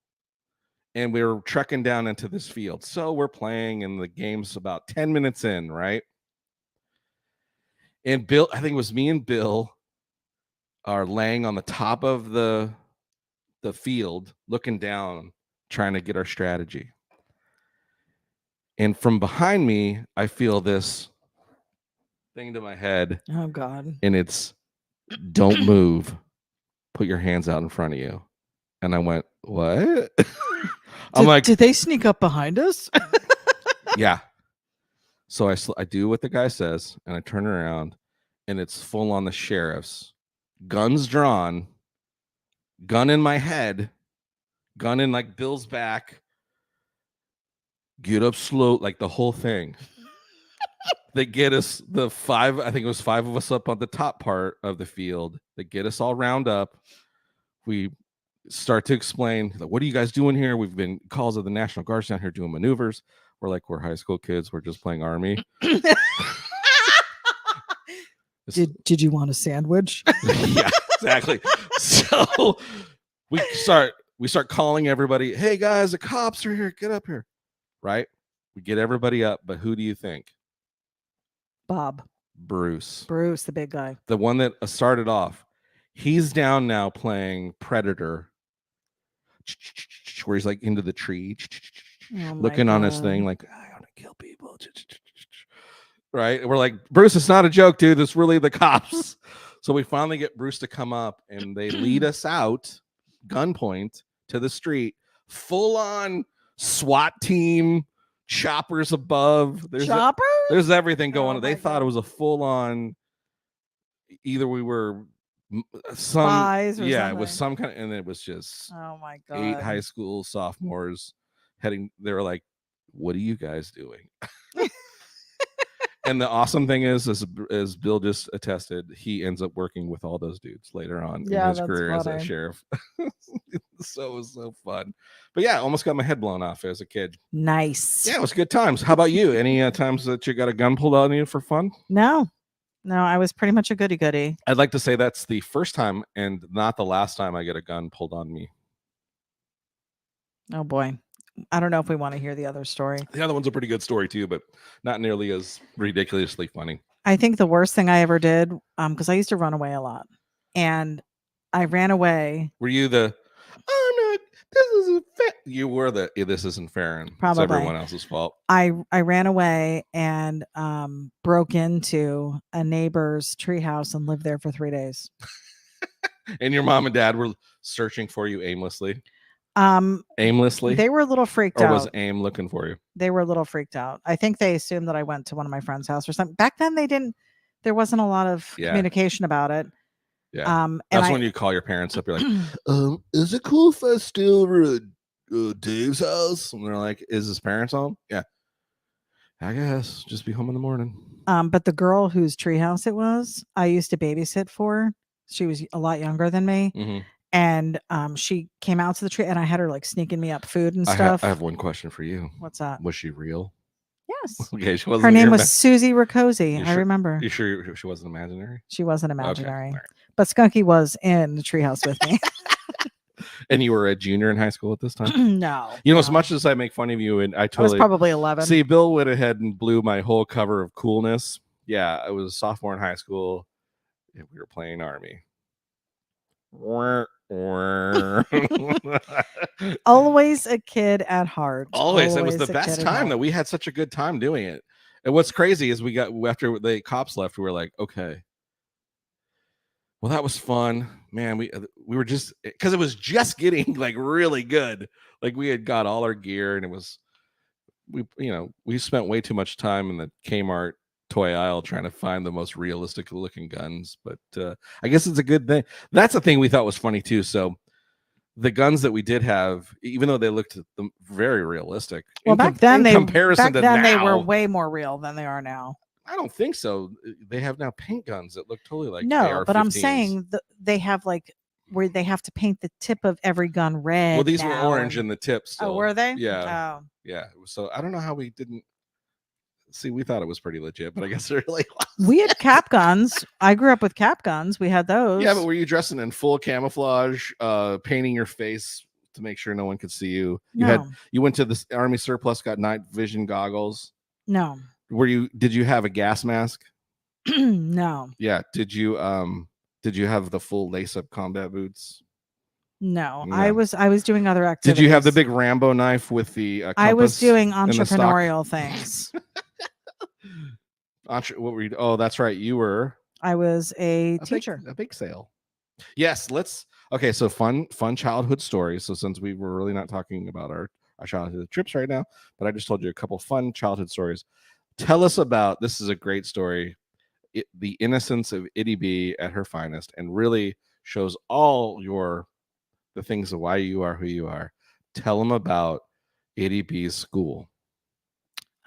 And we were trekking down into this field. So we're playing, and the game's about 10 minutes in, right? And Bill, I think it was me and Bill, are laying on the top of the field, looking down, trying to get our strategy. And from behind me, I feel this thing to my head. Oh, God. And it's, don't move. Put your hands out in front of you. And I went, what? Did they sneak up behind us? Yeah. So I do what the guy says, and I turn around, and it's full on the sheriff's. Guns drawn. Gun in my head. Gun in like Bill's back. Get up slow, like the whole thing. They get us I think it was 5 of us up on the top part of the field. They get us all round up. We start to explain, like, what are you guys doing here? We've been calls of the National Guard down here doing maneuvers. We're like, we're high school kids. We're just playing Army. Did you want a sandwich? Yeah, exactly. So we start calling everybody. Hey guys, the cops are here. Get up here. Right? We get everybody up, but who do you think? Bob. Bruce, the big guy. the one that started off. He's down now playing Predator, where he's like into the tree, looking on his thing, like I want to kill people. Right? And we're like, Bruce, it's not a joke, dude. It's really the cops. So we finally get Bruce to come up, and they lead us out, gunpoint, to the street, full on SWAT team, choppers above. There's everything going on. They thought it was a full on. Either we were some spies or something. It was some kind of, and it was just oh my god, 8 high school sophomores heading. They were like, "What are you guys doing?" And the awesome thing is, as Bill just attested, he ends up working with all those dudes later on in his career as a sheriff. So it was so fun. But yeah, almost got my head blown off as a kid. Nice. Yeah, it was good times. How about you? Any times that you got a gun pulled on you for fun? No, I was pretty much a goody-goody. I'd like to say that's the first time and not the last time I get a gun pulled on me. Oh boy. I don't know if we want to hear the other story. The other one's a pretty good story too, but not nearly as ridiculously funny. I think the worst thing I ever did, because I used to run away a lot, and I ran away. Were you the, oh no, this isn't fair? You were the, this isn't fair, and probably it's everyone else's fault. I ran away and broke into a neighbor's treehouse and lived there for 3 days. And your mom and dad were searching for you aimlessly? Aimlessly? They were a little freaked out. Or was AIM looking for you? They were a little freaked out. I think they assumed that I went to one of my friend's house or something. Back then, there wasn't a lot of communication about it. Yeah. That's when you call your parents up. You're like, is it cool if I stay over at Dave's house? And they're like, is his parents home? Yeah. I guess. Just be home in the morning. But the girl whose treehouse it was, I used to babysit for. She was a lot younger than me. Mm-hmm. And she came out to the tree, and I had her like sneaking me up food and stuff. I have one question for you. What's that? Was she real? Yes. Okay, she wasn't. Her name was Susie Riccozzi. I remember. You sure she wasn't imaginary? She wasn't imaginary. Okay. Right. But Skunky was in the treehouse with me. And you were a junior in high school at this time? No. You know, as much as I make fun of you, and I was probably 11. See, Bill went ahead and blew my whole cover of coolness. Yeah, I was a sophomore in high school. And we were playing Army. Always a kid at heart. Always. It was the best time that we had such a good time doing it. And what's crazy is we got, after the cops left, we were like, okay, well, that was fun, man. We were just, because it was just getting like really good. Like we had got all our gear, and it was, we spent way too much time in the Kmart toy aisle trying to find the most realistic looking guns. But I guess it's a good thing. That's the thing we thought was funny too. So the guns that we did have, even though they looked very realistic, well, back then they now, were way more real than they are now. I don't think so. They have now paint guns that look totally like no, but I'm saying they have like where they have to paint the tip of every gun red. Well, these were orange in the tips. Oh, were they? Yeah. Oh. Yeah. So I don't know how we didn't. See, we thought it was pretty legit, but I guess it really was. We had cap guns. I grew up with cap guns. We had those. Yeah, but were you dressing in full camouflage, painting your face to make sure no one could see you? You went to the Army surplus, got night vision goggles? No. Did you have a gas mask? No. Yeah. Did you have the full lace-up combat boots? No. I was doing other activities. Did you have the big Rambo knife with the compass? I was doing entrepreneurial things. What were you? Oh, that's right. You were. I was a teacher. A bake sale. Yes. Okay. So fun childhood stories. So since we were really not talking about our childhood trips right now, but I just told you a couple fun childhood stories. Tell us about, this is a great story. The innocence of ityB at her finest, and really shows all the things of why you are who you are. Tell them about ityB's school.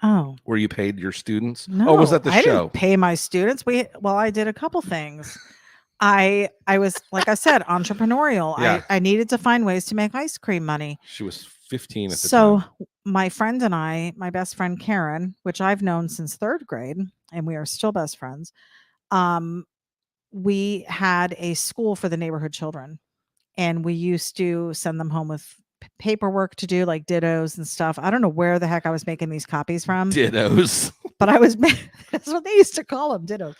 Oh, where you paid your students? No, or was that the show? I didn't pay my students. I did a couple things. I was, like I said, entrepreneurial. Yeah. I needed to find ways to make ice cream money. She was 15 at the time. So my friend and I, my best friend Karen, which I've known since 3rd grade, and we are still best friends. we had a school for the neighborhood children, and we used to send them home with paperwork to do, like dittos and stuff. I don't know where the heck I was making these copies from, Dittos. but I was that's what they used to call them, dittos.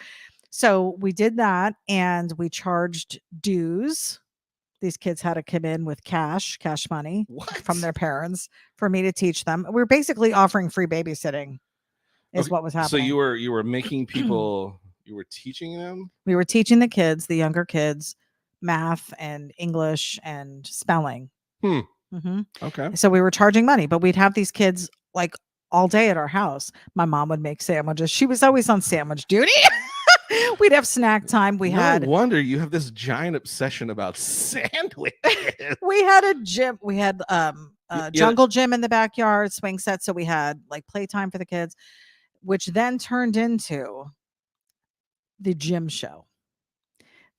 So we did that, and we charged dues. These kids had to come in with cash money from their parents for me to teach them. We were basically offering free babysitting is what was happening. So you were making people, you were teaching them? We were teaching the kids, the younger kids, math and English and spelling. Okay. So we were charging money, but we'd have these kids like all day at our house. My mom would make sandwiches. She was always on sandwich duty. We'd have snack time. We had no wonder you have this giant obsession about sandwiches. We had a gym. We had jungle gym in the backyard, swing set. So we had like playtime for the kids, which then turned into the gym show.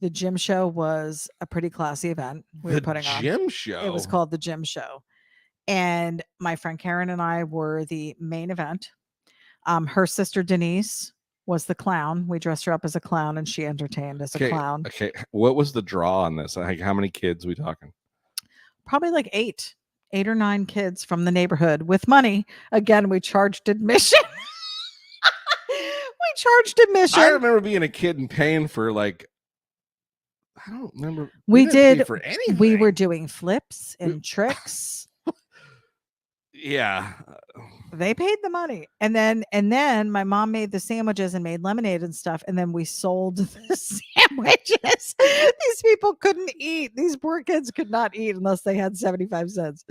The gym show was a pretty classy event we were putting on. The gym show? It was called the gym show. And my friend Karen and I were the main event. Her sister Denise was the clown. We dressed her up as a clown, and she entertained as a clown. Okay. What was the draw on this? Like, how many kids we talking? Probably like 8 or 9 kids from the neighborhood with money. Again, we charged admission. I remember being a kid and paying for like, I don't remember. We did for anything. We were doing flips and tricks. Yeah. They paid the money. And then my mom made the sandwiches and made lemonade and stuff. And then we sold the sandwiches. These people couldn't eat. These poor kids could not eat unless they had 75 cents.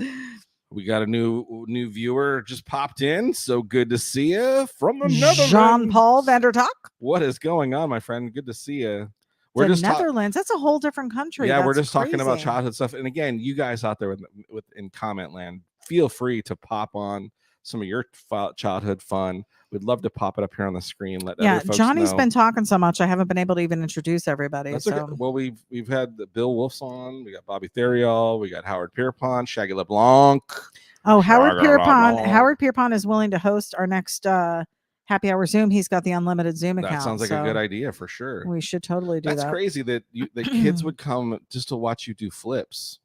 We got a new viewer just popped in. So good to see you from the Netherlands. Jean-Paul Vandertalk. What is going on, my friend? Good to see you. We're just Netherlands. That's a whole different country. Yeah, that's we're just crazy. talking about childhood stuff. And again, you guys out there in comment land, feel free to pop on some of your childhood fun. We'd love to pop it up here on the screen. Let other folks Johnny's know. been talking so much, I haven't been able to even introduce everybody. That's so. okay. Well, we've had Bill Wolf's on. We got Bobby Theriol. We got Howard Pierpont, Shaggy LeBlanc. Oh, Howard Pierpont. Howard Pierpont is willing to host our next happy hour Zoom. He's got the unlimited Zoom account. That sounds like a good idea for sure. We should totally do that. That's crazy that the kids would come just to watch you do flips.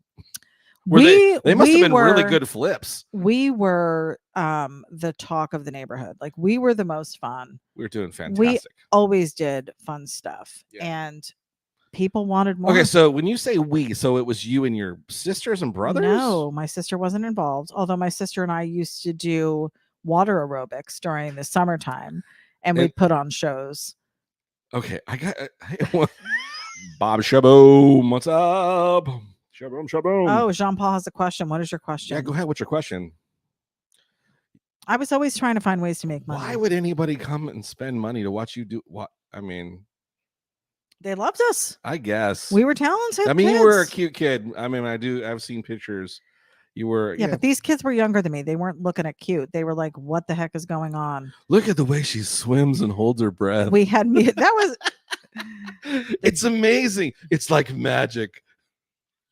They must have been really good flips. We were the talk of the neighborhood. Like, we were the most fun. We were doing fantastic. We always did fun stuff. Yeah. And people wanted more. Okay, so when you say we, so it was you and your sisters and brothers? No, my sister wasn't involved. Although my sister and I used to do water aerobics during the summertime, and we'd put on shows. Okay, I got Bob Shaboom. What's up? Shaboom. Oh, Jean-Paul has a question. What is your question? Yeah, go ahead. What's your question? I was always trying to find ways to make money. Why would anybody come and spend money to watch you do what? I mean, they loved us. I guess we were talented. I mean, kids. You were a cute kid. I mean, I've seen pictures. You were, yeah, but these kids were younger than me. They weren't looking at cute. They were like, "What the heck is going on?" Look at the way she swims and holds her breath. We had me. That was. It's amazing. It's like magic.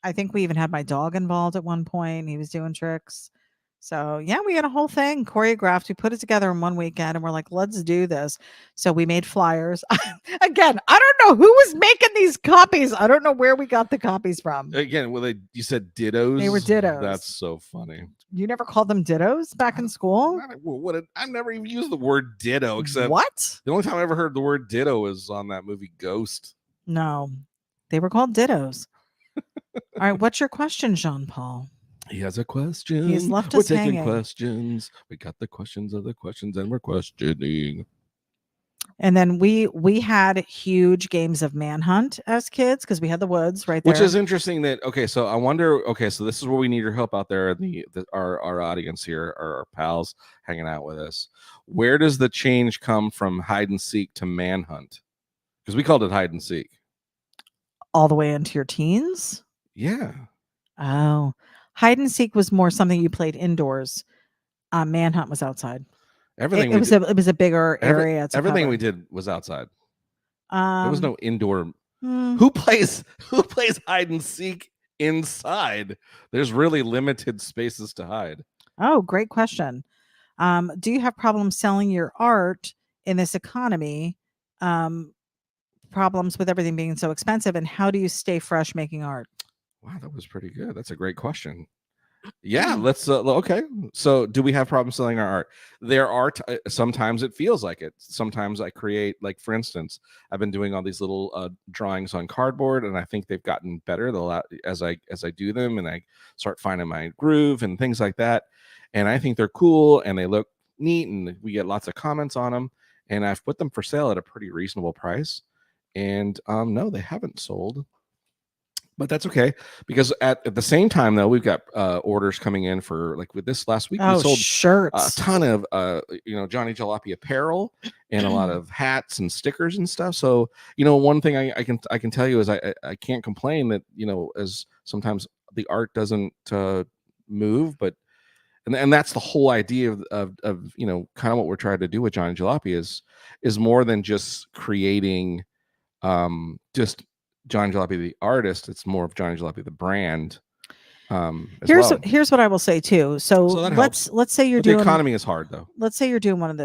I think we even had my dog involved at one point. He was doing tricks. So yeah, we had a whole thing choreographed. We put it together in one weekend, and we're like, let's do this. So we made flyers. Again, I don't know who was making these copies. I don't know where we got the copies from. Again, well, you said dittos. They were dittos. That's so funny. You never called them dittos back in school? I've never even used the word ditto, except what? The only time I ever heard the word ditto was on that movie Ghost. No, they were called dittos. All right, what's your question, Jean-Paul? He has a question. He's left us hanging. We're taking questions. We got the questions of the questions, and we're questioning. And then we had huge games of manhunt as kids because we had the woods right there. Which is interesting that, okay, so I wonder, okay, so this is where we need your help out there, our audience here, our pals hanging out with us. Where does the change come from hide and seek to manhunt? Because we called it hide and seek. All the way into your teens? Yeah. Oh. Hide and seek was more something you played indoors. Manhunt was outside. Everything it was a bigger area. Everything we did was outside. There was no indoor. Hmm. Who plays hide and seek inside? There's really limited spaces to hide. Oh, great question. Do you have problems selling your art in this economy? problems with everything being so expensive, and how do you stay fresh making art? Wow, that was pretty good. That's a great question. Yeah, let's okay. So, do we have problems selling our art? There are sometimes it feels like it. Sometimes I create, like, for instance, I've been doing all these little drawings on cardboard, and I think they've gotten better as I do them, and I start finding my groove and things like that. And I think they're cool and they look neat, and we get lots of comments on them. And I've put them for sale at a pretty reasonable price. And no, they haven't sold. But that's okay, because at the same time, though, we've got orders coming in for, like, with this last week, we sold shirts, a ton of Johnny Jalopy apparel and a lot of hats and stickers and stuff. So, one thing I can tell you is I can't complain that, as sometimes the art doesn't move, but and that's the whole idea of kind of what we're trying to do with Johnny Jalopy is more than just creating just Johnny Jalopy the artist. It's more of Johnny Jalopy the brand. Here's what I will say too. So let's say you're doing, the economy is hard, though. Let's say you're doing one of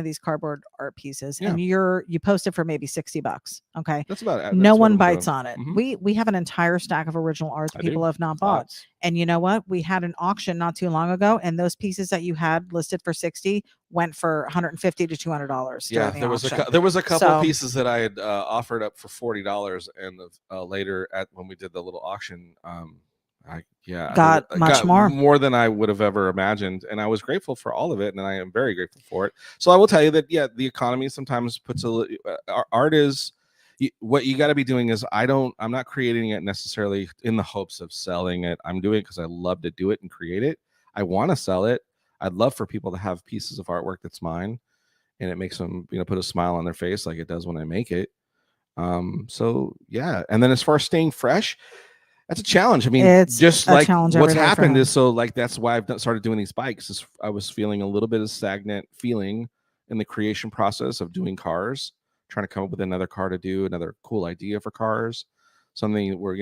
these cardboard art pieces, and you post it for maybe $60. Okay, that's about it. No one bites on it. We have an entire stack of original art that people have not bought. And you know what? We had an auction not too long ago, and those pieces that you had listed for $60 went for $150 to $200. Yeah, there was a couple pieces that I had offered up for $40, and later when we did the little auction, I got much more than I would have ever imagined, and I was grateful for all of it, and I am very grateful for it. So I will tell you that the economy sometimes puts art is what you got to be doing is I'm not creating it necessarily in the hopes of selling it. I'm doing it because I love to do it and create it. I want to sell it. I'd love for people to have pieces of artwork that's mine, and it makes them put a smile on their face like it does when I make it. So yeah, and then as far as staying fresh, that's a challenge. I mean, it's just like what's happened is, so like that's why I've started doing these bikes. Is I was feeling a little bit of stagnant feeling in the creation process of doing cars, trying to come up with another car to do, another cool idea for cars, something where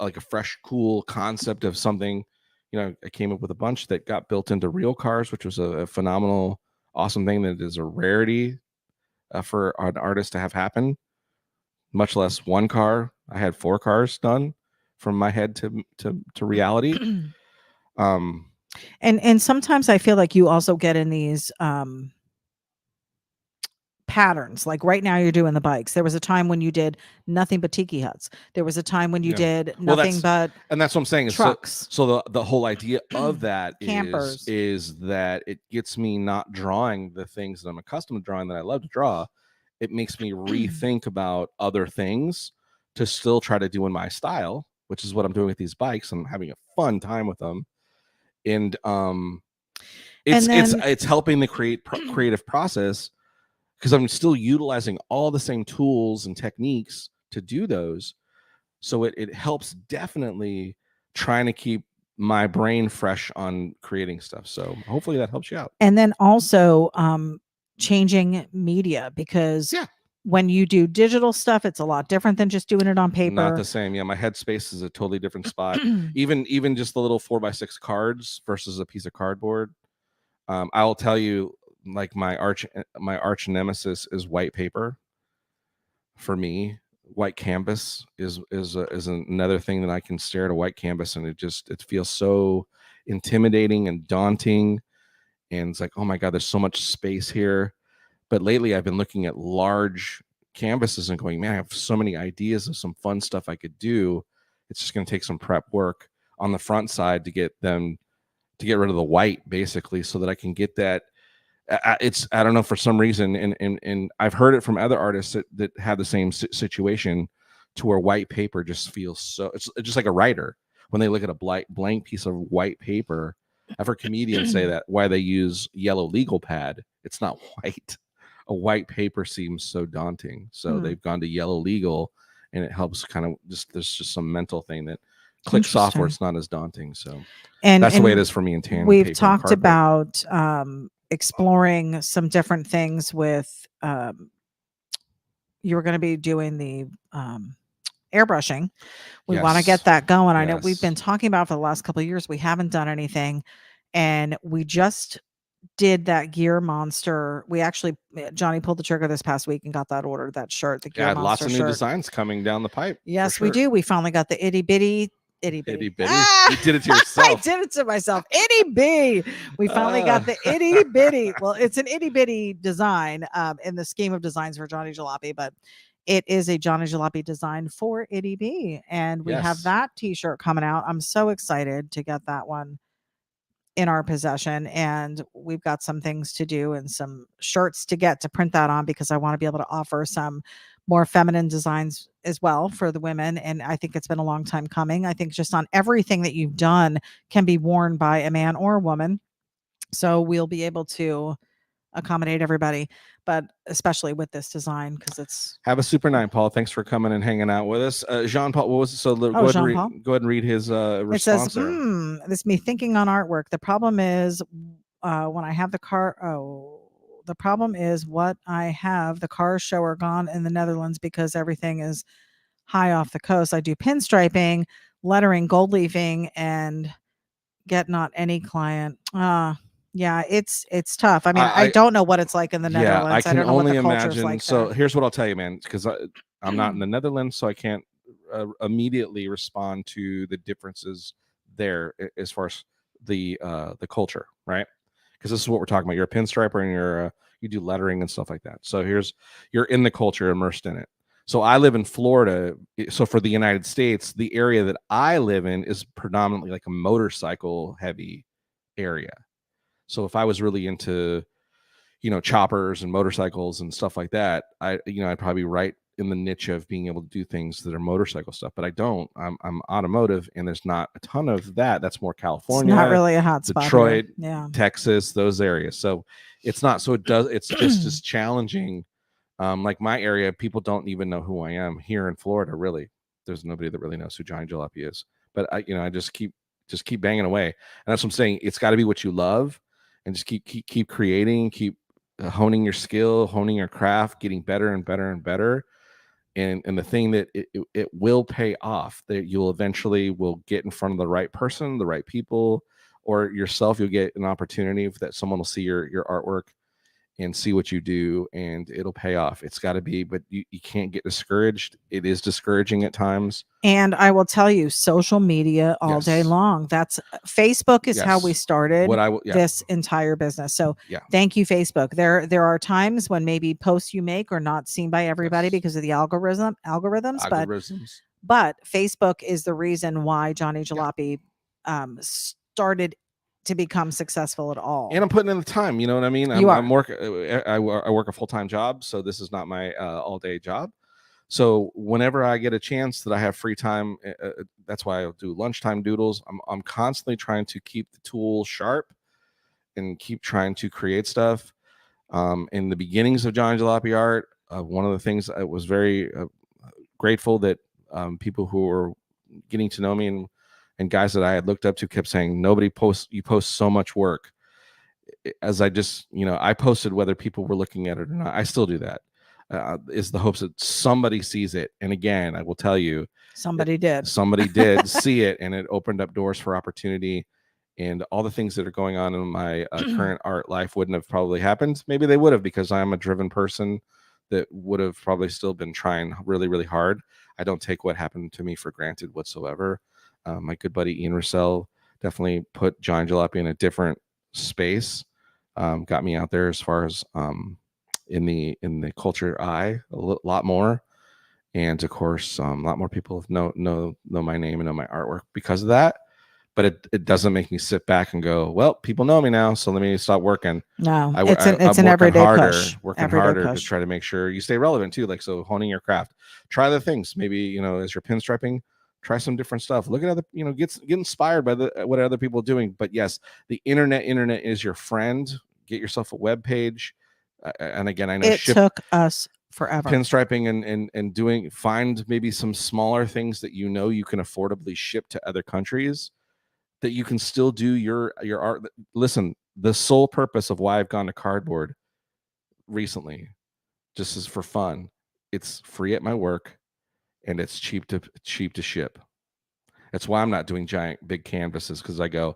like a fresh, cool concept of something. I came up with a bunch that got built into real cars, which was a phenomenal, awesome thing that is a rarity for an artist to have happen. Much less one car. I had 4 cars done from my head to reality. And sometimes I feel like you also get in these patterns. Like right now you're doing the bikes. There was a time when you did nothing but tiki huts. There was a time when you did nothing but, and that's what I'm saying, trucks. So the whole idea of that campers is that it gets me not drawing the things that I'm accustomed to drawing, that I love to draw. It makes me rethink about other things to still try to do in my style, which is what I'm doing with these bikes. I'm having a fun time with them, and it's helping the creative process, because I'm still utilizing all the same tools and techniques to do those. So it helps definitely trying to keep my brain fresh on creating stuff. So hopefully that helps you out. And then also changing media, because when you do digital stuff, it's a lot different than just doing it on paper. Not the same. Yeah, my headspace is a totally different spot. even just the little 4x6 cards versus a piece of cardboard. I will tell you, like, my arch nemesis is white paper. For me, white canvas is another thing that I can stare at a white canvas, and it feels so intimidating and daunting. And it's like, oh my God, there's so much space here. But lately I've been looking at large canvases and going, man, I have so many ideas of some fun stuff I could do. It's just going to take some prep work on the front side to get rid of the white, basically, so that I can get that. I don't know, for some reason, and I've heard it from other artists that have the same situation, to where white paper just feels so, it's just like a writer, when they look at a blank piece of white paper. I've heard comedians say that why they use yellow legal pad. It's not white. A white paper seems so daunting. So they've gone to yellow legal, and it helps kind of there's just some mental thing that clicks off where it's not as daunting. So that's the way it is for me in tan. We've talked about exploring some different things with, you were going to be doing the airbrushing. We want to get that going. I know we've been talking about for the last couple of years. We haven't done anything, and we just did that Gear Monster. Johnny pulled the trigger this past week and got that ordered, that shirt, the Gear Yeah, Monster lots of new shirt. designs coming down the pipe. Yes, sure. we do. We finally got the itty bitty. Bitty. Ah! You did it to I yourself. did it to myself. Itty bitty. We finally got the itty bitty. Well, it's an itty bitty design in the scheme of designs for Johnny Jalopy, but it is a Johnny Jalopy design for ityB. And we have Yes. that t-shirt coming out. I'm so excited to get that one in our possession, and we've got some things to do and some shirts to get to print that on, because I want to be able to offer some more feminine designs as well for the women. And I think it's been a long time coming. I think just on everything that you've done can be worn by a man or a woman, so we'll be able to accommodate everybody, but especially with this design, because it's Have a super night, Paul. Thanks for coming and hanging out with us. Jean Paul, what was it? So go ahead and read his response. It says, there. This is me thinking on artwork. The problem is when I have the car. The problem is what I have. The cars show are gone in the Netherlands because everything is high off the coast. I do pinstriping, lettering, gold leafing, and get not any client. Yeah, it's tough. I mean, I don't know what it's like in the Netherlands. I can don't know only what the culture's imagine. like So there. here's what I'll tell you, man, because I'm not in the Netherlands, so I can't immediately respond to the differences there as far as the culture, right? Because this is what we're talking about. You're a pinstriper and you do lettering and stuff like that. So you're in the culture, immersed in it. So I live in Florida. So for the United States, the area that I live in is predominantly like a motorcycle heavy area. So if I was really into, choppers and motorcycles and stuff like that, I'd probably right in the niche of being able to do things that are motorcycle stuff, but I don't. I'm automotive, and there's not a ton of that. That's more California, it's not really a hot spot Detroit, here. Yeah, Texas, those areas. So it's not. So it's just as challenging. Like my area, people don't even know who I am here in Florida. Really, there's nobody that really knows who Johnny Jalopy is. But I just keep banging away, and that's what I'm saying. It's got to be what you love, and just keep creating, keep honing your skill, honing your craft, getting better and better and better. And the thing that it will pay off, that you'll eventually will get in front of the right person, the right people, or yourself. You'll get an opportunity that someone will see your artwork and see what you do, and it'll pay off. It's got to be, but you can't get discouraged. It is discouraging at times. And I will tell you, social media all day long. That's Facebook is how we started this entire business. So thank you, Facebook. There are times when maybe posts you make are not seen by everybody because of the algorithms. But Facebook is the reason why Johnny Jalopy started to become successful at all. And I'm putting in the time, you know what I mean? I work a full-time job, so this is not my all-day job. So whenever I get a chance that I have free time, that's why I'll do lunchtime doodles. I'm constantly trying to keep the tool sharp and keep trying to create stuff. In the beginnings of Johnny Jalopy art, one of the things I was very grateful that people who were getting to know me and guys that I had looked up to kept saying, you post so much work. As I just, I posted whether people were looking at it or not. I still do that. Is the hopes that somebody sees it. And again, I will tell you, somebody did see it, and it opened up doors for opportunity. And all the things that are going on in my current art life wouldn't have probably happened. Maybe they would have, because I'm a driven person that would have probably still been trying really, really hard. I don't take what happened to me for granted whatsoever. My good buddy Ian Russell definitely put Johnny Jalopy in a different space, got me out there as far as in the culture eye a lot more, and of course a lot more people know my name and know my artwork because of that. But it doesn't make me sit back and go, well, people know me now, so let me stop working. No, it's an everyday push. Working harder to try to make sure you stay relevant too. Like, so honing your craft, try other things. Maybe, as you're pinstriping, try some different stuff. Look at other, get inspired by what other people are doing. But yes, the internet is your friend. Get yourself a web page. And again, I know it took us forever. Pinstriping and find maybe some smaller things that you can affordably ship to other countries, that you can still do your art. Listen, the sole purpose of why I've gone to cardboard recently, just is for fun. It's free at my work, and it's cheap to ship. That's why I'm not doing giant big canvases, because I go,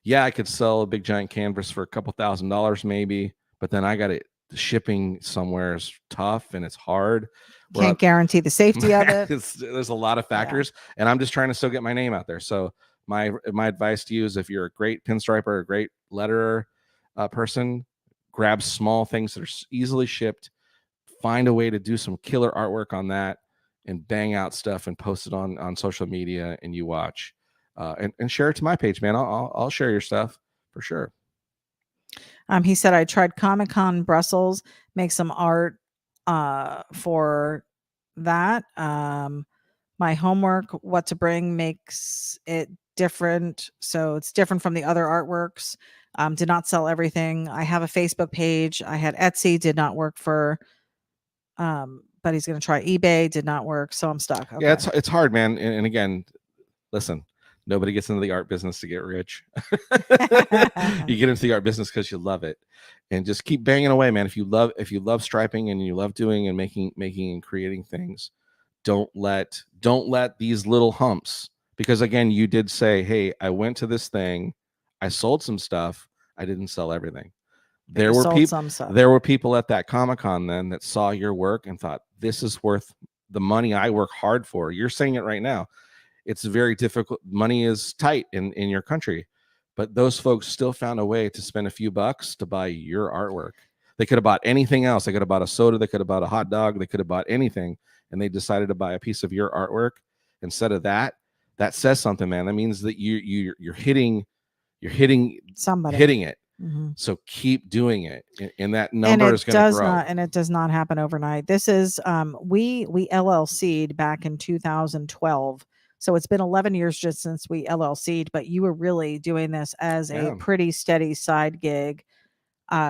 Yeah, I could sell a big giant canvas for a couple $1,000 maybe, but then I got it. The shipping somewhere is tough and it's hard. Can't guarantee the safety of it. There's a lot of factors, and I'm just trying to still get my name out there. So my advice to you is, if you're a great pinstriper, a great letterer person, grab small things that are easily shipped. Find a way to do some killer artwork on that, and bang out stuff and post it on social media, and you watch, and share it to my page, man. I'll share your stuff for sure. He said, I tried Comic-Con Brussels, make some art for that. My homework, what to bring, makes it different. So it's different from the other artworks. Did not sell everything. I have a Facebook page. I had Etsy, did not work for, but he's going to try eBay, did not work. So I'm stuck. Okay. Yeah, it's hard, man. And again, listen, nobody gets into the art business to get rich. You get into the art business because you love it, and just keep banging away, man. If you love striping and you love doing and making and creating things, don't let these little humps, because again, you did say, hey, I went to this thing, I sold some stuff, I didn't sell everything. There were people at that Comic-Con then that saw your work and thought, this is worth the money I work hard for. You're saying it right now. It's very difficult. Money is tight in your country, but those folks still found a way to spend a few bucks to buy your artwork. They could have bought anything else. They could have bought a soda. They could have bought a hot dog. They could have bought anything, and they decided to buy a piece of your artwork instead of that. That says something, man. That means that you're hitting somebody, hitting it. Mm-hmm. So keep doing it, and that number is going to grow. And it does not happen overnight. This is we LLC'd back in 2012. So it's been 11 years just since we LLC'd, but you were really doing this as a pretty steady side gig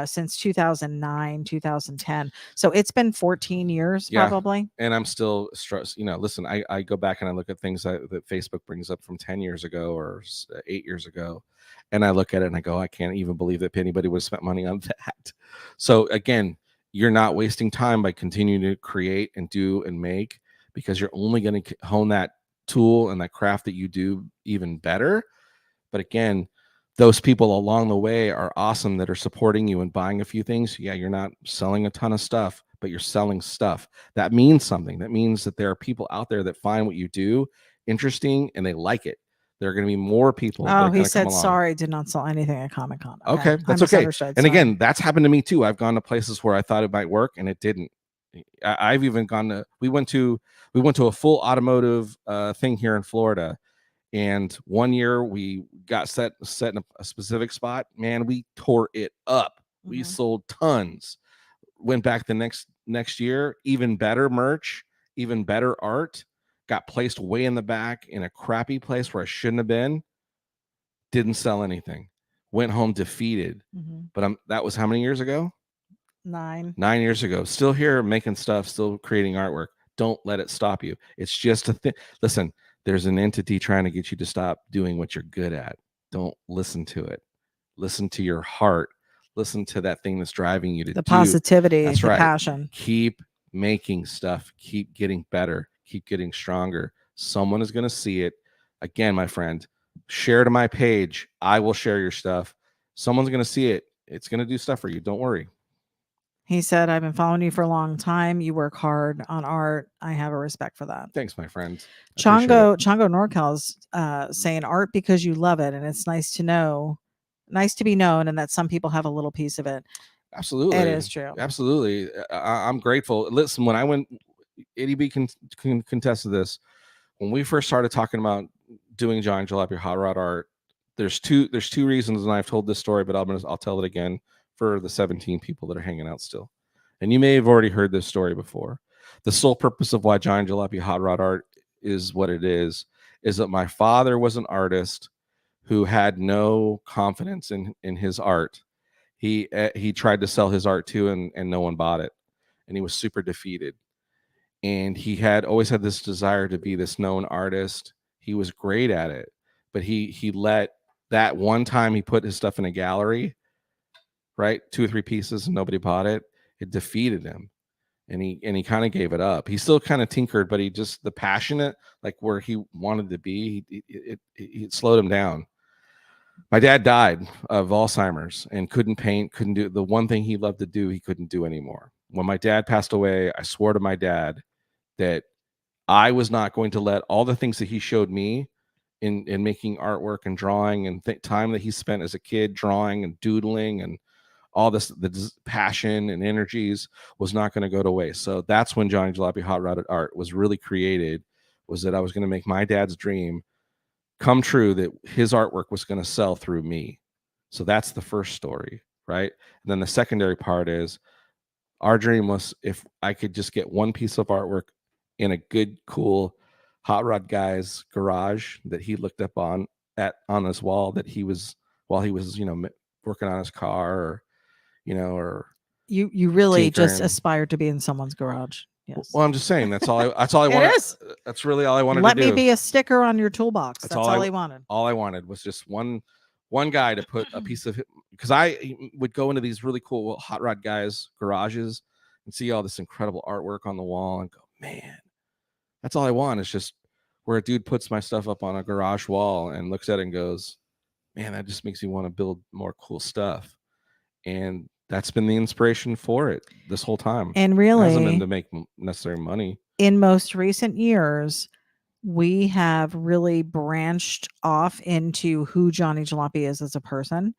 since 2009, 2010. So it's been 14 years probably. And I'm still stressed. Listen, I go back and I look at things that Facebook brings up from 10 years ago or 8 years ago. And I look at it and I go, I can't even believe that anybody would have spent money on that. So again, you're not wasting time by continuing to create and do and make, because you're only going to hone that tool and that craft that you do even better. But again, those people along the way are awesome that are supporting you and buying a few things. Yeah, you're not selling a ton of stuff, but you're selling stuff. That means something. That means that there are people out there that find what you do interesting and they like it. There are going to be more people. Oh, he said, sorry, did not sell anything at Comic-Con. Okay, that's okay. And again, that's happened to me too. I've gone to places where I thought it might work and it didn't. I've even gone to, we went to a full automotive thing here in Florida. And one year we got set in a specific spot. Man, we tore it up. Mm-hmm. We sold tons. Went back the next year, even better merch, even better art. Got placed way in the back in a crappy place where I shouldn't have been. Didn't sell anything. Went home defeated. Mm-hmm. But that was how many years ago? 9 years ago. Still here making stuff, still creating artwork. Don't let it stop you. It's just a thing. Listen, there's an entity trying to get you to stop doing what you're good at. Don't listen to it. Listen to your heart. Listen to that thing that's driving you to the positivity, that's the right. passion. Keep making stuff. Keep getting better. Keep getting stronger. Someone is going to see it. Again, my friend, share to my page. I will share your stuff. Someone's going to see it. It's going to do stuff for you. Don't worry. He said, I've been following you for a long time. You work hard on art. I have a respect for that. Thanks, my friend. Chongo NorCal's saying art because you love it. And it's nice to be known, and that some people have a little piece of it. Absolutely. It is true. Absolutely. I'm grateful. Listen, when I went, ityB can contest to this. When we first started talking about doing Johnny Jalopy hot rod art, there's two reasons, and I've told this story, but I'll tell it again for the 17 people that are hanging out still. And you may have already heard this story before. The sole purpose of why Johnny Jalopy hot rod art is what it is that my father was an artist who had no confidence in his art. He tried to sell his art too, and no one bought it. And he was super defeated. And he had always had this desire to be this known artist. He was great at it, but he let that one time he put his stuff in a gallery, right? 2 or 3 pieces and nobody bought it. It defeated him. And he kind of gave it up. He still kind of tinkered, but he just, the passionate, like where he wanted to be, it slowed him down. My dad died of Alzheimer's and couldn't paint, couldn't do the one thing he loved to do, he couldn't do anymore. When my dad passed away, I swore to my dad that I was not going to let all the things that he showed me in making artwork and drawing and time that he spent as a kid drawing and doodling and all this, the passion and energies was not going to go to waste. So that's when Johnny Jalopy Hot Rodded Art was really created, was that I was going to make my dad's dream come true, that his artwork was going to sell through me. So that's the first story, right? And then the secondary part is our dream was if I could just get one piece of artwork in a good, cool hot rod guy's garage that he looked up on his wall that he was, while he was, working on his car, or, or you really just tinkering. aspired to be in someone's garage. Yes. Well, I'm just saying that's all I It wanted. is. That's really all I wanted Let to do. me be a sticker on your toolbox. That's all he wanted. All I wanted was just one guy to put a piece of it, because I would go into these really cool hot rod guys' garages and see all this incredible artwork on the wall and go, man, that's all I want. It's just where a dude puts my stuff up on a garage wall and looks at it and goes, man, that just makes me want to build more cool stuff. And that's been the inspiration for it this whole time. And really, it hasn't been to make necessary money. In most recent years, we have really branched off into who Johnny Jalopy is as a person,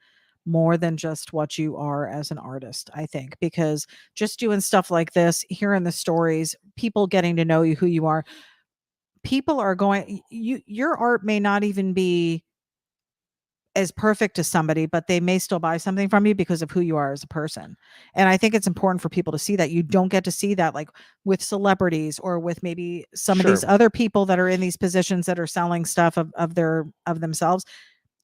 more than just what you are as an artist, I think, because just doing stuff like this, hearing the stories, people getting to know you, who you are, people are going, your art may not even be as perfect as somebody, but they may still buy something from you because of who you are as a person. And I think it's important for people to see that. You don't get to see that like with celebrities or with maybe some of these other people that are in these positions that are selling stuff of themselves,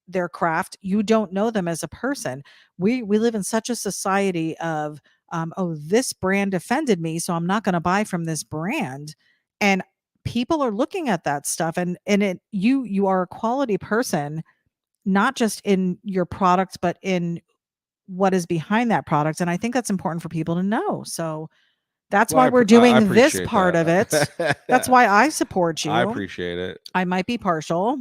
their craft. You don't know them as a person. We live in such a society of this brand offended me, so I'm not going to buy from this brand. And people are looking at that stuff, and you are a quality person, not just in your product, but in what is behind that product. And I think that's important for people to know. So that's why we're doing this part of it. That's why I support you. I appreciate it. I might be partial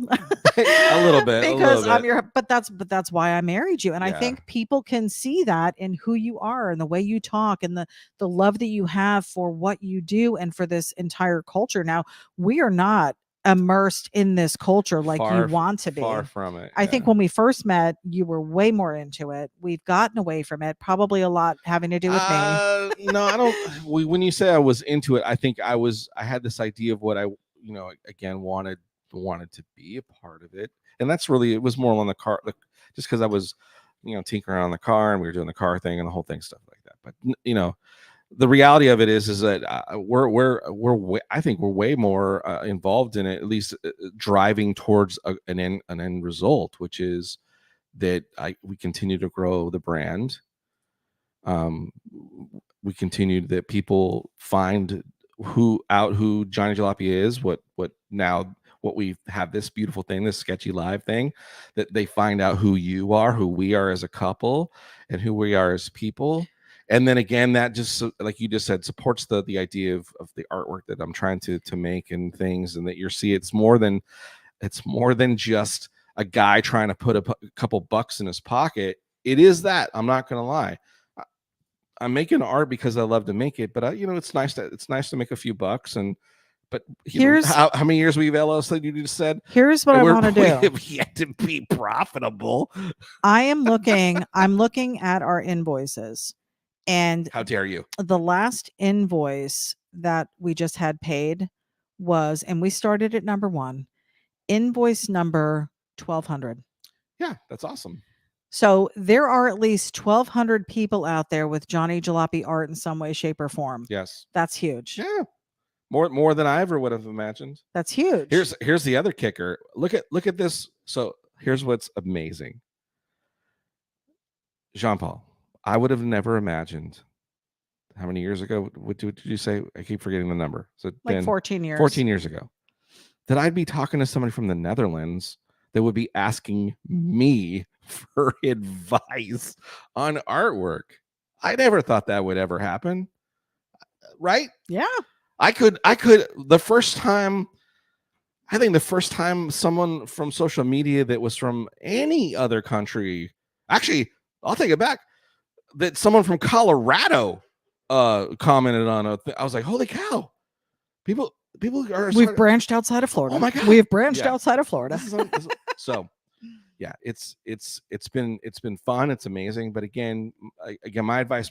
a little bit because I'm but that's why I married you. And I think people can see that in who you are and the way you talk and the love that you have for what you do and for this entire culture. Now, we are not immersed in this culture like you want to be. Far from it. I think when we first met, you were way more into it. We've gotten away from it, probably a lot having to do with me. No, I don't. When you say I was into it, I think I had this idea of what I, again, wanted to be a part of it. And that's really, it was more on the car, just because I was, tinkering on the car and we were doing the car thing and the whole thing, stuff like that. But, the reality of it is that I think we're way more involved in it, at least driving towards an end result, which is that we continue to grow the brand. We continue that people find who Johnny Jalopy is, what we have this beautiful thing, this Sketchy Live thing, that they find out who you are, who we are as a couple, and who we are as people. And then again, that just, like you just said, supports the idea of the artwork that I'm trying to make and things, and that you see it's more than just a guy trying to put a couple bucks in his pocket. It is that. I'm not going to lie. I'm making art because I love to make it, but it's nice to make a few bucks. But how many years we've LLC, you just said? Here's what I want to do. We have to be profitable. I'm looking at our invoices. And how dare you? The last invoice that we just had paid was, and we started at number 1, invoice number 1,200. Yeah, that's awesome. So there are at least 1,200 people out there with Johnny Jalopy art in some way, shape, or form. Yes, that's huge. Yeah, more than I ever would have imagined. That's huge. Here's the other kicker. Look at this. So here's what's amazing. Jean-Paul, I would have never imagined, how many years ago? What did you say? I keep forgetting the number. So like 14 years. 14 years ago, that I'd be talking to somebody from the Netherlands that would be asking me for advice on artwork. I never thought that would ever happen. Right? Yeah. I could. The first time I think the first time someone from social media that was from any other country, actually, I'll take it back, that someone from Colorado commented on it. I was like, holy cow. People are We've branched outside of Florida. Oh my God. We have branched outside of Florida. So yeah, it's been fun. It's amazing. But again, my advice,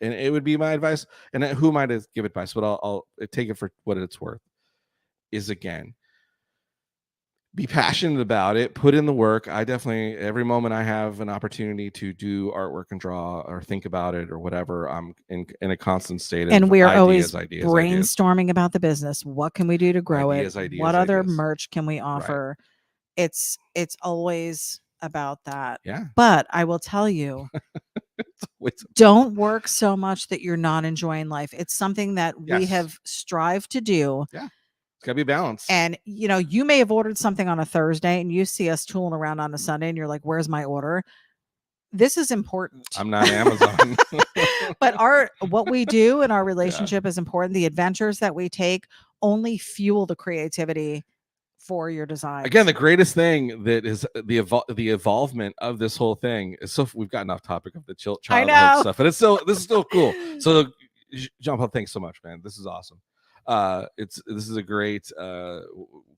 and it would be my advice, and who am I to give advice, but I'll take it for what it's worth, is again, be passionate about it, put in the work. I definitely, every moment I have an opportunity to do artwork and draw or think about it or whatever, I'm in a constant state of and we are ideas, always brainstorming about the business. What can we do to grow it? What other merch can we offer? Right. It's always about that. Yeah. But I will tell you, don't work so much that you're not enjoying life. It's something that we have strived to do. Yeah. It's got to be balanced. And, you may have ordered something on a Thursday and you see us tooling around on a Sunday and you're like, where's my order? This is important. I'm not Amazon. But what we do in our relationship is important. The adventures that we take only fuel the creativity for your design. Again, the greatest thing that is the evolvement of this whole thing is, so we've gotten off topic of the childhood stuff, but this is still cool. So John Paul, thanks so much, man. This is awesome. This is a great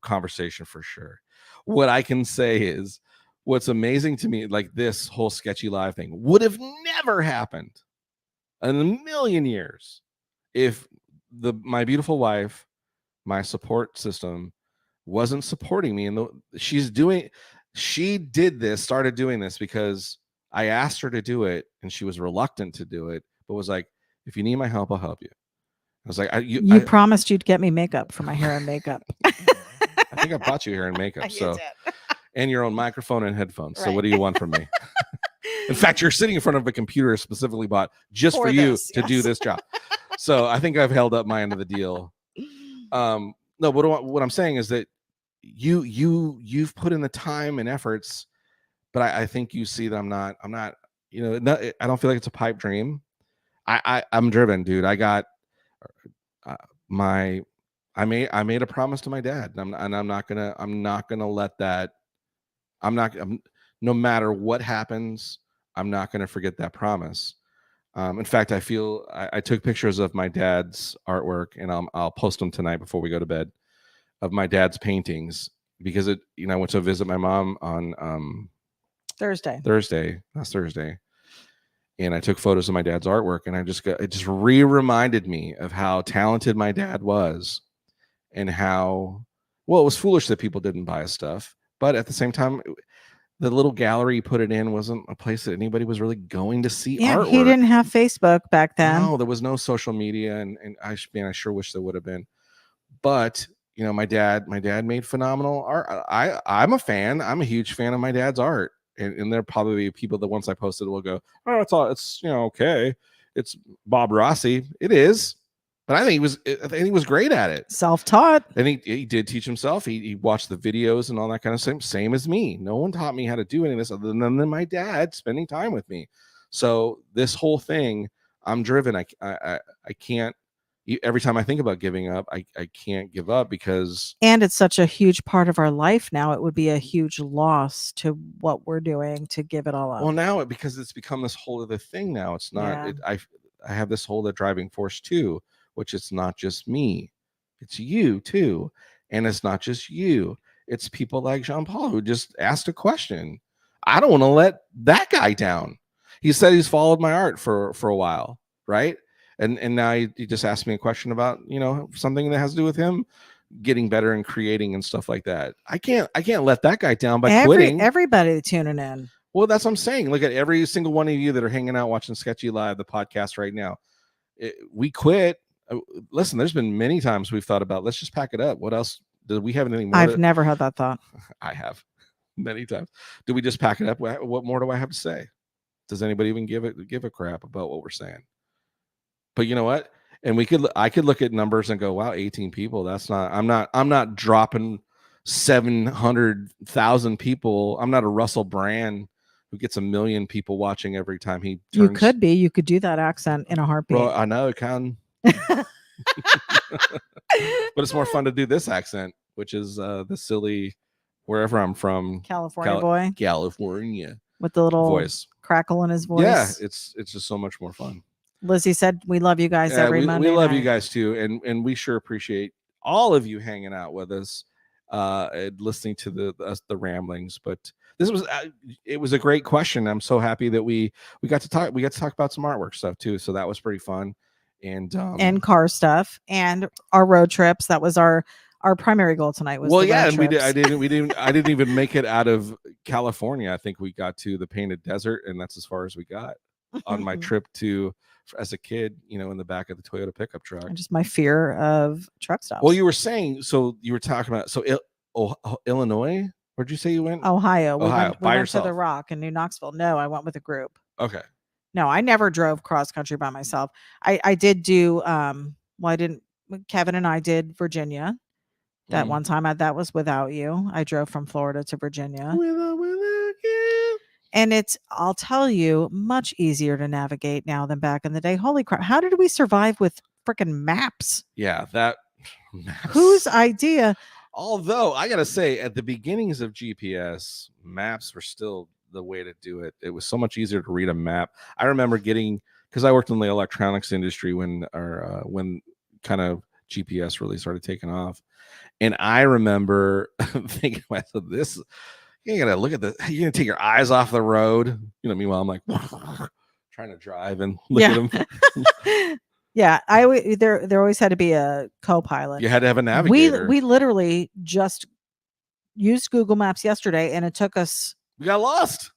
conversation for sure. What I can say is, what's amazing to me, like this whole Sketchy Live thing would have never happened in a million years if my beautiful wife, my support system, wasn't supporting me. And started doing this because I asked her to do it and she was reluctant to do it, but was like, if you need my help, I'll help you. I was like, you promised you'd get me makeup for my hair and makeup. I think I bought you hair and makeup. So, and your own microphone and headphones. Right. So what do you want from me? In fact, you're sitting in front of a computer specifically bought just for you to do this job. So I think I've held up my end of the deal. No, what I'm saying is that you've put in the time and efforts, but I think you see that I'm not, I don't feel like it's a pipe dream. I'm driven, dude. I made a promise to my dad, and I'm not gonna let that. No matter what happens, I'm not gonna forget that promise. In fact, I took pictures of my dad's artwork, and I'll post them tonight before we go to bed, of my dad's paintings, because I went to visit my mom on last Thursday. And I took photos of my dad's artwork, and it just reminded me of how talented my dad was, and how, well, it was foolish that people didn't buy his stuff. But at the same time, the little gallery he put it in wasn't a place that anybody was really going to see artwork. He didn't have Facebook back then. No, there was no social media, and I sure wish there would have been. But my dad made phenomenal art. I'm a fan. I'm a huge fan of my dad's art. And there probably be people that once I posted will go, oh, it's okay. It's Bob Rossi. It is. But I think he was great at it. Self-taught. And he did teach himself. He watched the videos and all that kind of stuff. Same as me. No one taught me how to do any of this other than my dad spending time with me. So this whole thing, I'm driven. I can't. Every time I think about giving up, I can't give up, because. And it's such a huge part of our life now. It would be a huge loss to what we're doing to give it all up. Well, now because it's become this whole other thing now. It's not. Yeah. I have this whole other driving force too, which it's not just me, it's you too, and it's not just you. It's people like Jean Paul who just asked a question. I don't want to let that guy down. He said he's followed my art for a while, right? And now he just asked me a question about, something that has to do with him getting better and creating and stuff like that. I can't let that guy down by quitting. Everybody tuning in. Well, that's what I'm saying. Look at every single one of you that are hanging out watching Sketchy Live, the podcast right now. We quit. Listen, there's been many times we've thought about, let's just pack it up. What else? Do we have anything more? I've never had that thought. I have many times. Do we just pack it up? What more do I have to say? Does anybody even give a crap about what we're saying? But you know what? And I could look at numbers and go, wow, 18 people. That's not, I'm not dropping 700,000 people. I'm not a Russell Brand who gets 1 million people watching every time he turns. You could be. You could do that accent in a heartbeat. Well, I know it can. But it's more fun to do this accent. which is the silly wherever I'm from, California boy California with the little voice. crackle in his voice. Yeah, it's just so much more fun. Lizzie said, "We love you guys every Monday we love night." you guys too, and we sure appreciate all of you hanging out with us, and listening to the ramblings. But this was it was a great question. I'm so happy that we got to talk about some artwork stuff too. So that was pretty fun, and car stuff and our road trips. That was our primary goal tonight. Was and we did. I didn't even make it out of California. I think we got to the Painted Desert, and that's as far as we got on my trip to. As a kid, in the back of the Toyota pickup truck. And just my fear of truck stops. Well, you were saying, so you were talking about, Illinois? Where'd you say you went? Ohio. We by went yourself? to the Rock in New Knoxville. No, I went with a group. Okay. No, I never drove cross country by myself. I did do, Kevin and I did Virginia that one time. That was without you. I drove from Florida to Virginia. Without you. And it's, I'll tell you, much easier to navigate now than back in the day. Holy crap. How did we survive with freaking maps? Yeah, that. Whose idea? Although, I got to say, at the beginnings of GPS, maps were still the way to do it. It was so much easier to read a map. I remember because I worked in the electronics industry when kind of GPS really started taking off. And I remember thinking to myself, you gotta look at you're gonna take your eyes off the road. Meanwhile I'm like trying to drive and look at them. Yeah, there always had to be a co-pilot. You had to have a navigator. We literally just used Google Maps yesterday, and it took us. We got lost.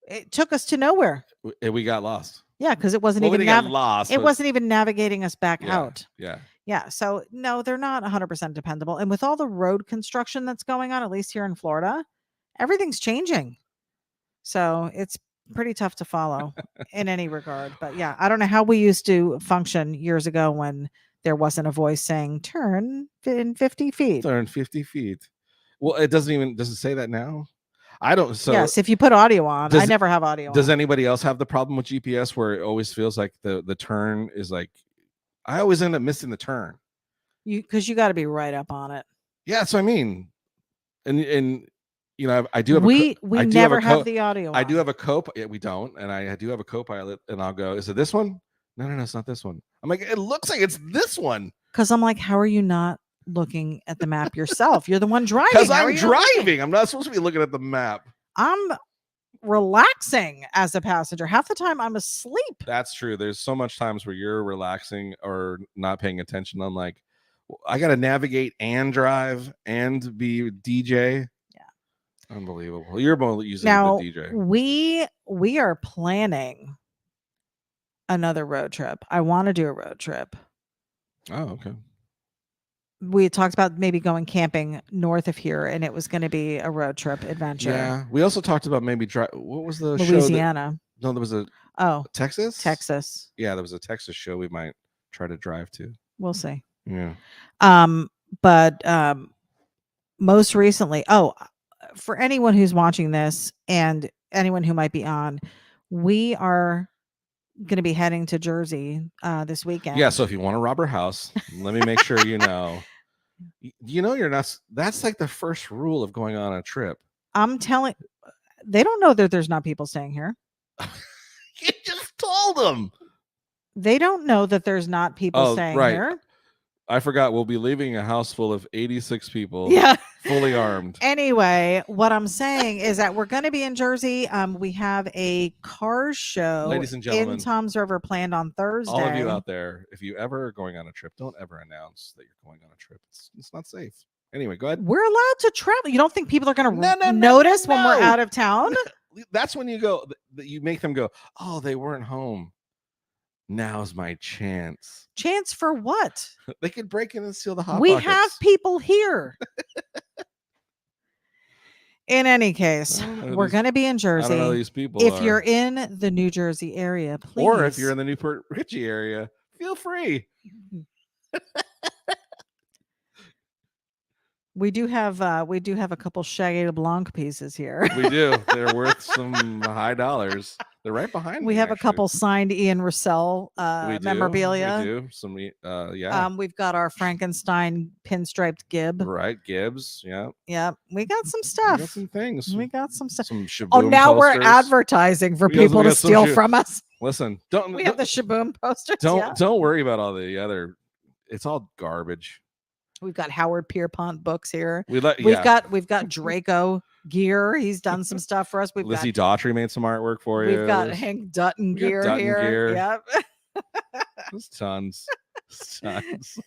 It took us to nowhere. We got lost. Yeah, because it wasn't even lost. It wasn't even navigating us back out. Yeah. Yeah. So no, they're not 100% dependable. And with all the road construction that's going on, at least here in Florida, everything's changing. So it's pretty tough to follow in any regard. But yeah, I don't know how we used to function years ago when there wasn't a voice saying turn in 50 feet. Turn 50 feet. Well, does it say that now? I don't. So yes, if you put audio on, I never have audio. Does anybody else have the problem with GPS where it always feels like the turn is like, I always end up missing the turn. Because you got to be right up on it. Yeah, that's what I mean. And I do have we never have the audio. I do have a we don't, and I do have a co-pilot, and I'll go, is it this one? No, it's not this one. I'm like, it looks like it's this one. Because I'm like, how are you not looking at the map yourself? You're the one driving. Because I'm driving. I'm not supposed to be looking at the map. I'm relaxing as a passenger. Half the time I'm asleep. That's true. There's so much times where you're relaxing or not paying attention. I'm like, I got to navigate and drive and be DJ. Yeah. Unbelievable. You're both using the DJ. We are planning another road trip. I want to do a road trip. Oh, okay. We talked about maybe going camping north of here, and it was going to be a road trip adventure. Yeah. We also talked about maybe what was the Louisiana? No, there was Texas. Texas. Yeah, there was a Texas show we might try to drive to. We'll see. Yeah. But most recently, for anyone who's watching this and anyone who might be on, we are going to be heading to Jersey this weekend. Yeah. So if you want to rob our house, let me make sure you know. You're not. That's like the first rule of going on a trip. I'm telling. They don't know that there's not people staying here. You just told them. They don't know that there's not people staying here. I forgot. We'll be leaving a house full of 86 people. Yeah. Fully armed. Anyway, what I'm saying is that we're going to be in Jersey. We have a car show, ladies and gentlemen, in Toms River planned on Thursday. All of you out there, if you ever are going on a trip, don't ever announce that you're going on a trip. It's not safe. Anyway, go ahead. We're allowed to travel. You don't think people are going to notice when we're out of town? That's when you go. You make them go, oh, they weren't home. Now's my chance. Chance for what? They could break in and steal the hot We pockets. have people here. In any case, we're going to be in Jersey. I don't know who these people if you're in the New Jersey area, please. Or if you're in the Newport Richie area, feel free. We do have a couple Shaggy LeBlanc pieces here. We do. They're worth some high dollars. They're right behind We me. have a actually. couple signed Ian Russell We do. memorabilia. We do. Some, yeah. We've got our Frankenstein pinstriped gib. Right. Gibbs. Yeah. Yeah, we got some We stuff. got some things. We got some stuff. Some Shaboom Oh, now we're posters. advertising for We got- people we to got some steal Sha- from us. Listen, We have the Shaboom posters. don't worry about all the other. It's all garbage. We've got Howard Pierpont books here. We've got Draco gear. He's done some stuff for us. Lizzie Daughtry made some artwork for you. We've got Hank Dutton We got gear Dutton here. gear. Yep. There's tons. Tons.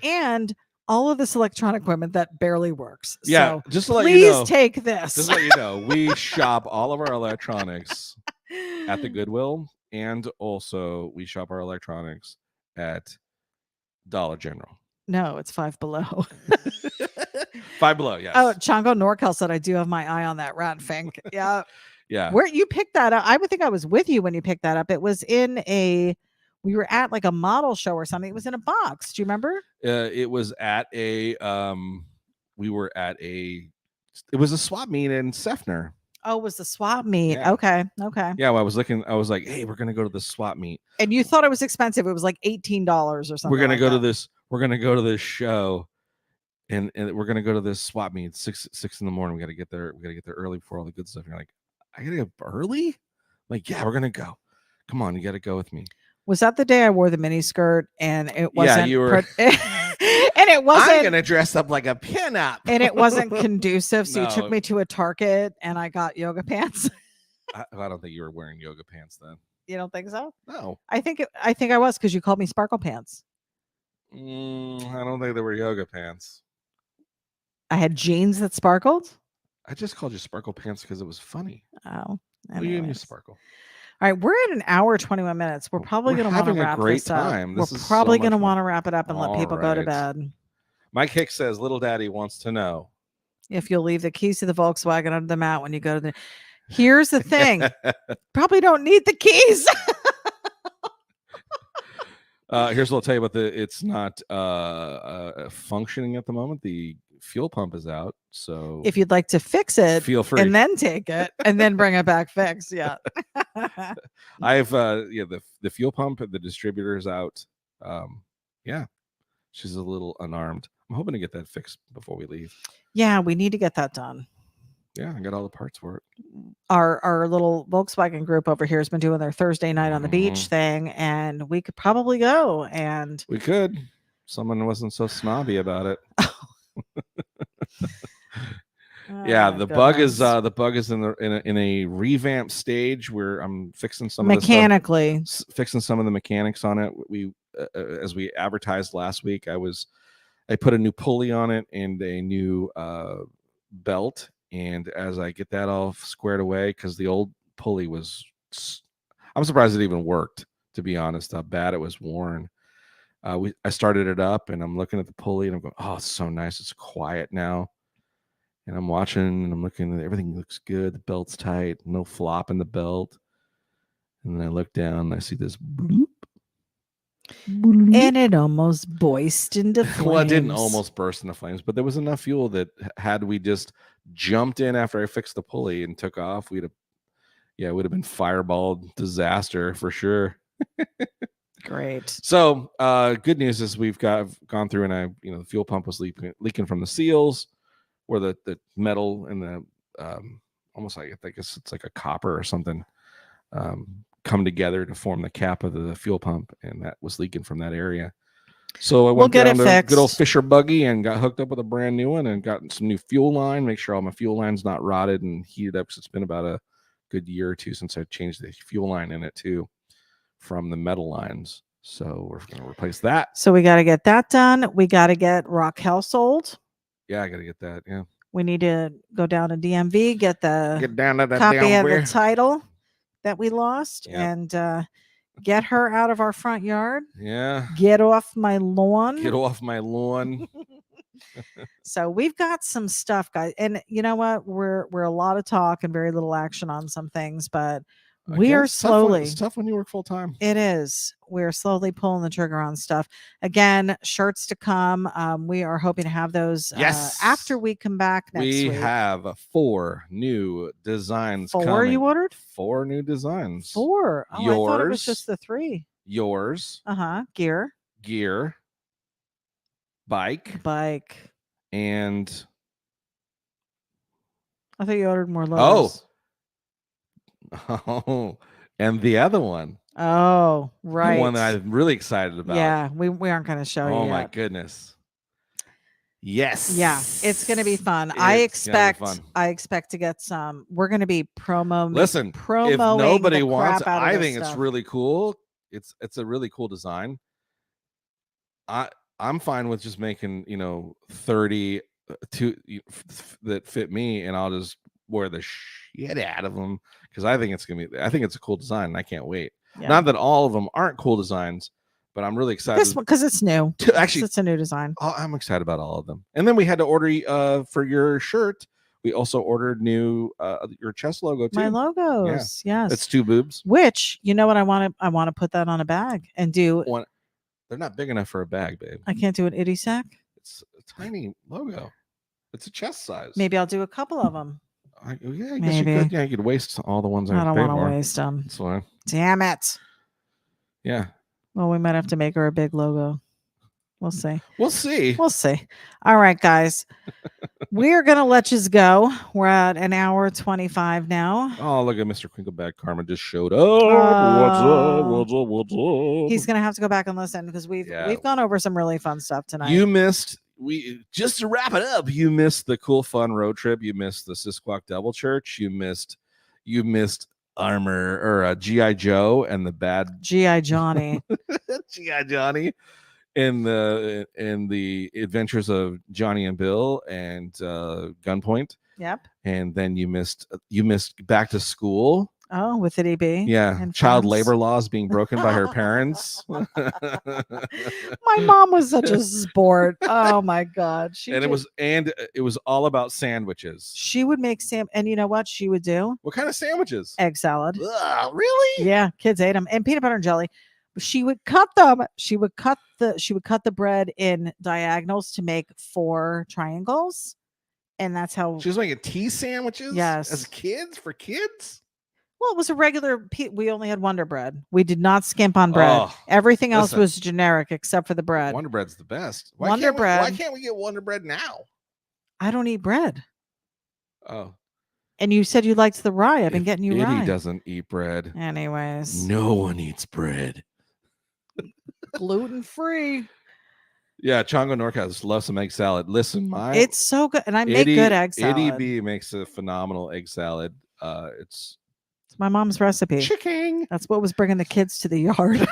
And all of this electronic equipment that barely works. Yeah, So just to let please you know. take this. Just to let you know, we shop all of our electronics at the Goodwill, and also we shop our electronics at Dollar General. No, it's Five Below. Five Below, yes. Oh, Chongo Norcal said I do have my eye on that rat fink. Yeah. Yeah. Where you picked that up? I would think I was with you when you picked that up. It was we were at like a model show or something. It was in a box. Do you remember? It was at it was a swap meet in Sefner. Oh, it was the swap meet. Yeah. Okay. Yeah, well, I was like, hey, we're gonna go to the swap meet. And you thought it was expensive. It was like $18 or something. We're gonna like go that. to this. We're gonna go to this show, and we're gonna go to this swap meet 6 in the morning. We gotta get there. We gotta get there early before all the good stuff. And you're like, I gotta go early? I'm like, yeah, we're gonna go. Come on, you gotta go with me. Was that the day I wore the mini skirt and it wasn't? Yeah, you were. And it wasn't. I'm gonna dress up like a pinup. And it wasn't conducive. So No. you took me to a Target and I got yoga pants. I don't think you were wearing yoga pants then. You don't think so? No. I think I was because you called me sparkle pants. I don't think they were yoga pants. I had jeans that sparkled. I just called you sparkle pants because it was funny. Oh, Well, you gave me anyways. sparkle. All right, we're at an hour 21 minutes. We're probably We're going to want to having a wrap great this up. time. We're This is so probably much going to fun. want to wrap it up and let people go to All right. bed. Mike Hicks says, "Little Daddy wants to know If you'll leave the keys to the Volkswagen under the mat when you go to the. Here's the thing. Probably don't need the keys. Here's what I'll tell you about it's not functioning at the moment. The fuel pump is out, so If you'd like to fix it, feel free. and then take it and then bring it back fixed. Yeah. I have the fuel pump, the distributor is out. Yeah, she's a little unarmed. I'm hoping to get that fixed before we leave. Yeah, we need to get that done. Yeah, I got all the parts for it. Our little Volkswagen group over here has been doing their Thursday night on the beach thing, and we could probably go. And We could. Someone wasn't so snobby about it. Yeah, the bug is in a revamped stage where I'm fixing some mechanically of the stuff, fixing some of the mechanics on it. We as we advertised last week, I put a new pulley on it and a new belt. And as I get that all squared away, because the old pulley I'm surprised it even worked, to be honest, how bad it was worn. I started it up and I'm looking at the pulley and I'm going, oh, it's so nice. It's quiet now. And I'm watching and I'm looking and everything looks good. The belt's tight, no flop in the belt. And then I look down and I see this bloop. and it almost burst into flames. Well, it didn't almost burst into flames, but there was enough fuel that had we just jumped in after I fixed the pulley and took off, it would have been fireball disaster for sure. Great. So good news is we've gone through and the fuel pump was leaking from the seals where the metal and the almost like I guess it's like a copper or something come together to form the cap of the fuel pump, and that was leaking from that area. So I went down to fixed. Good old Fisher buggy and got hooked up with a brand new one and got some new fuel line. Make sure all my fuel line's not rotted and heated up, because it's been about a good year or two since I changed the fuel line in it too from the metal lines. So we're going to replace that. So we got to get that done. We got to get Raquel sold. Yeah, I got to get that. Yeah. We need to go down to DMV, get down to that copy damn of the beer. title that we lost, Yep. and get her out of our front yard. Yeah. Get off my lawn. Get off my lawn. So we've got some stuff, guys. And you know what? We're a lot of talk and very little action on some things, but We are slowly. It's tough when you work full time. It is. We're slowly pulling the trigger on stuff. Again, shirts to come. We are hoping to have those after we come back next week. We have 4 new designs 4 coming. you ordered? 4 new designs. 4. Oh, I thought it was just the 3. Yours. Gear. Bike. And I thought you ordered more logos. Oh, and the other one. Oh, right. The one that I'm really excited about. Yeah, we aren't going to show you. Oh my yet. Goodness. Yes. Yeah, it's going to be fun. I expect to get some. We're going to be promoting. Listen, if nobody wants, I think it's really cool. It's a really cool design. I'm fine with just making 30 that fit me, and I'll just wear the shit out of them because I think it's a cool design, and I can't wait. Yeah. Not that all of them aren't cool designs, but I'm really excited. This one because it's new. Actually, it's a new design. I'm excited about all of them. And then we had to order for your shirt. We also ordered new your chest logo too. My logos, yes. It's 2 boobs. Which what I want to put that on a bag and do. They're not big enough for a bag, babe. I can't do an itty sack. It's a tiny logo. It's a chest size. Maybe I'll do a couple of them. I guess you could. Yeah, you could waste all the ones I don't want to waste them. That's fine. Damn it. Yeah. Well, we might have to make her a big logo. We'll see. We'll see. All right, guys. We're going to let you go. We're at an hour 25 now. Oh, look at Mr. Crinkleback Karma just showed up. What's up? He's going to have to go back and listen because we've gone over some really fun stuff tonight. You missed. Just to wrap it up, you missed the cool fun road trip. You missed the Sisquoc Devil Church. You missed Armor or G.I. Joe and the bad G.I. Johnny. G.I. Johnny in the adventures of Johnny and Bill and Gunpoint. Yep. And then you missed Back to School. Oh, with ityB. Yeah. Child labor laws being broken by her parents. My mom was such a sport. Oh my God. It was all about sandwiches. She would make and you know what she would do? What kind of sandwiches? Egg salad. Ugh, really? Yeah. Kids ate them. And peanut butter and jelly. She would cut them. She would cut the bread in diagonals to make 4 triangles. And that's how she was making tea sandwiches. Yes. For kids. Well, it was a regular. We only had Wonder Bread. We did not skimp on bread. Everything else was generic except for the bread. Wonder Bread's the best. Why can't we get Wonder Bread now? I don't eat bread. Oh. And you said you liked the rye. I've been getting you rye. He doesn't eat bread. Anyways. No one eats bread. Gluten free. Yeah, Chongo Norcas loves some egg salad. Listen, it's so good, and I make good egg salad. ityB makes a phenomenal egg salad. It's my mom's recipe. Chicken. That's what was bringing the kids to the yard.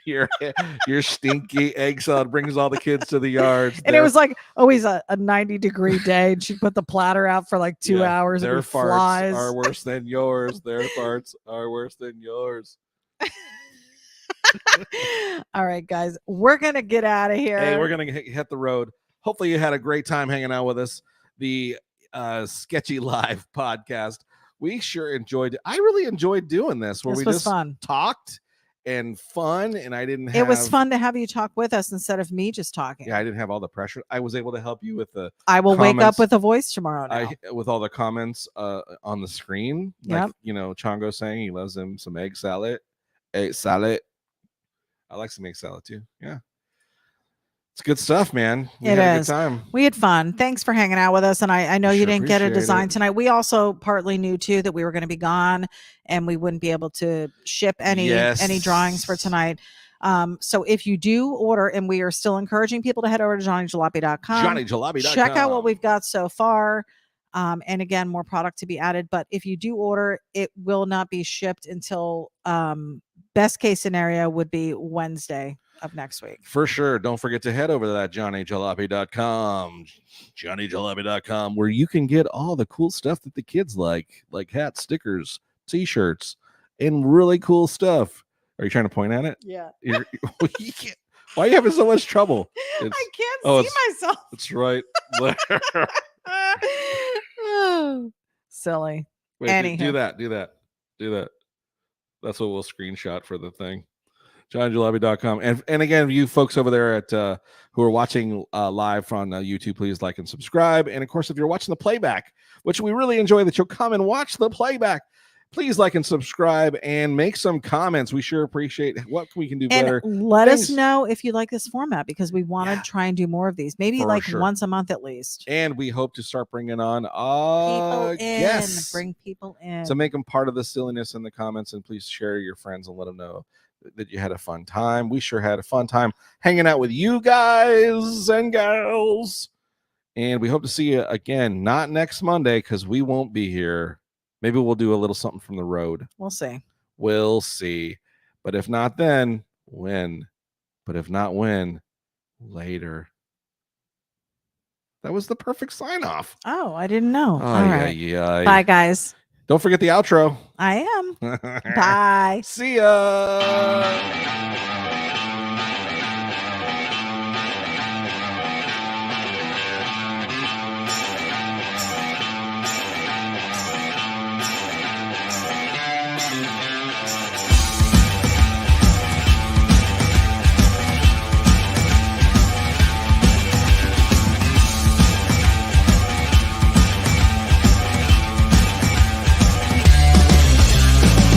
your stinky egg salad brings all the kids to the yard. And it was like always a 90-degree day, and she'd put the platter out for like 2 hours. Their farts are worse than yours. Their farts are worse than yours. All right, guys, we're gonna get out of here. Hey, we're gonna hit the road. Hopefully you had a great time hanging out with us. The Sketchy Live Podcast. We sure enjoyed it. I really enjoyed doing this where we just talked and fun, and I didn't have... It was fun to have you talk with us instead of me just talking. Yeah, I didn't have all the pressure. I was able to help you with the I will comments. Wake up with a voice tomorrow now. With all the comments on the screen. Like, Chongo saying he loves him some egg salad. Egg salad. I like some egg salad too. Yeah. It's good stuff, man. We had a good time. We had fun. Thanks for hanging out with us. And I know you didn't get a design tonight. We also partly knew too that we were going to be gone and we wouldn't be able to ship any drawings for tonight. So if you do order, and we are still encouraging people to head over to JohnnyJalopy.com. JohnnyJalopy.com. Check out what we've got so far. And again, more product to be added. But if you do order, it will not be shipped until best case scenario would be Wednesday of next week. For sure. Don't forget to head over to that JohnnyJalopy.com. JohnnyJalopy.com, where you can get all the cool stuff that the kids like hats, stickers, t-shirts, and really cool stuff. Are you trying to point at it? Yeah. You can't. Why are you having so much trouble? I can't see myself. That's right. Silly. Wait, do that. That's what we'll screenshot for the thing. JohnnyJalopy.com. And again, you folks over there at who are watching live on YouTube, please like and subscribe. And of course, if you're watching the playback, which we really enjoy that you'll come and watch the playback, please like and subscribe and make some comments. We sure appreciate what we can do better. And let us know if you like this format, because we want to try and do more of these, maybe For like sure. once a month at least. And we hope to start bringing on People in. guests. Bring people in. So make them part of the silliness in the comments, and please share your friends and let them know that you had a fun time. We sure had a fun time hanging out with you guys and gals. And we hope to see you again, not next Monday, because we won't be here. Maybe we'll do a little something from the road. We'll see. We'll see. But if not then, when? But if not when, later. That was the perfect sign off. Oh, I didn't know. Oh, all right. yeah. Bye, guys. Don't forget the outro. I am. Bye. See ya.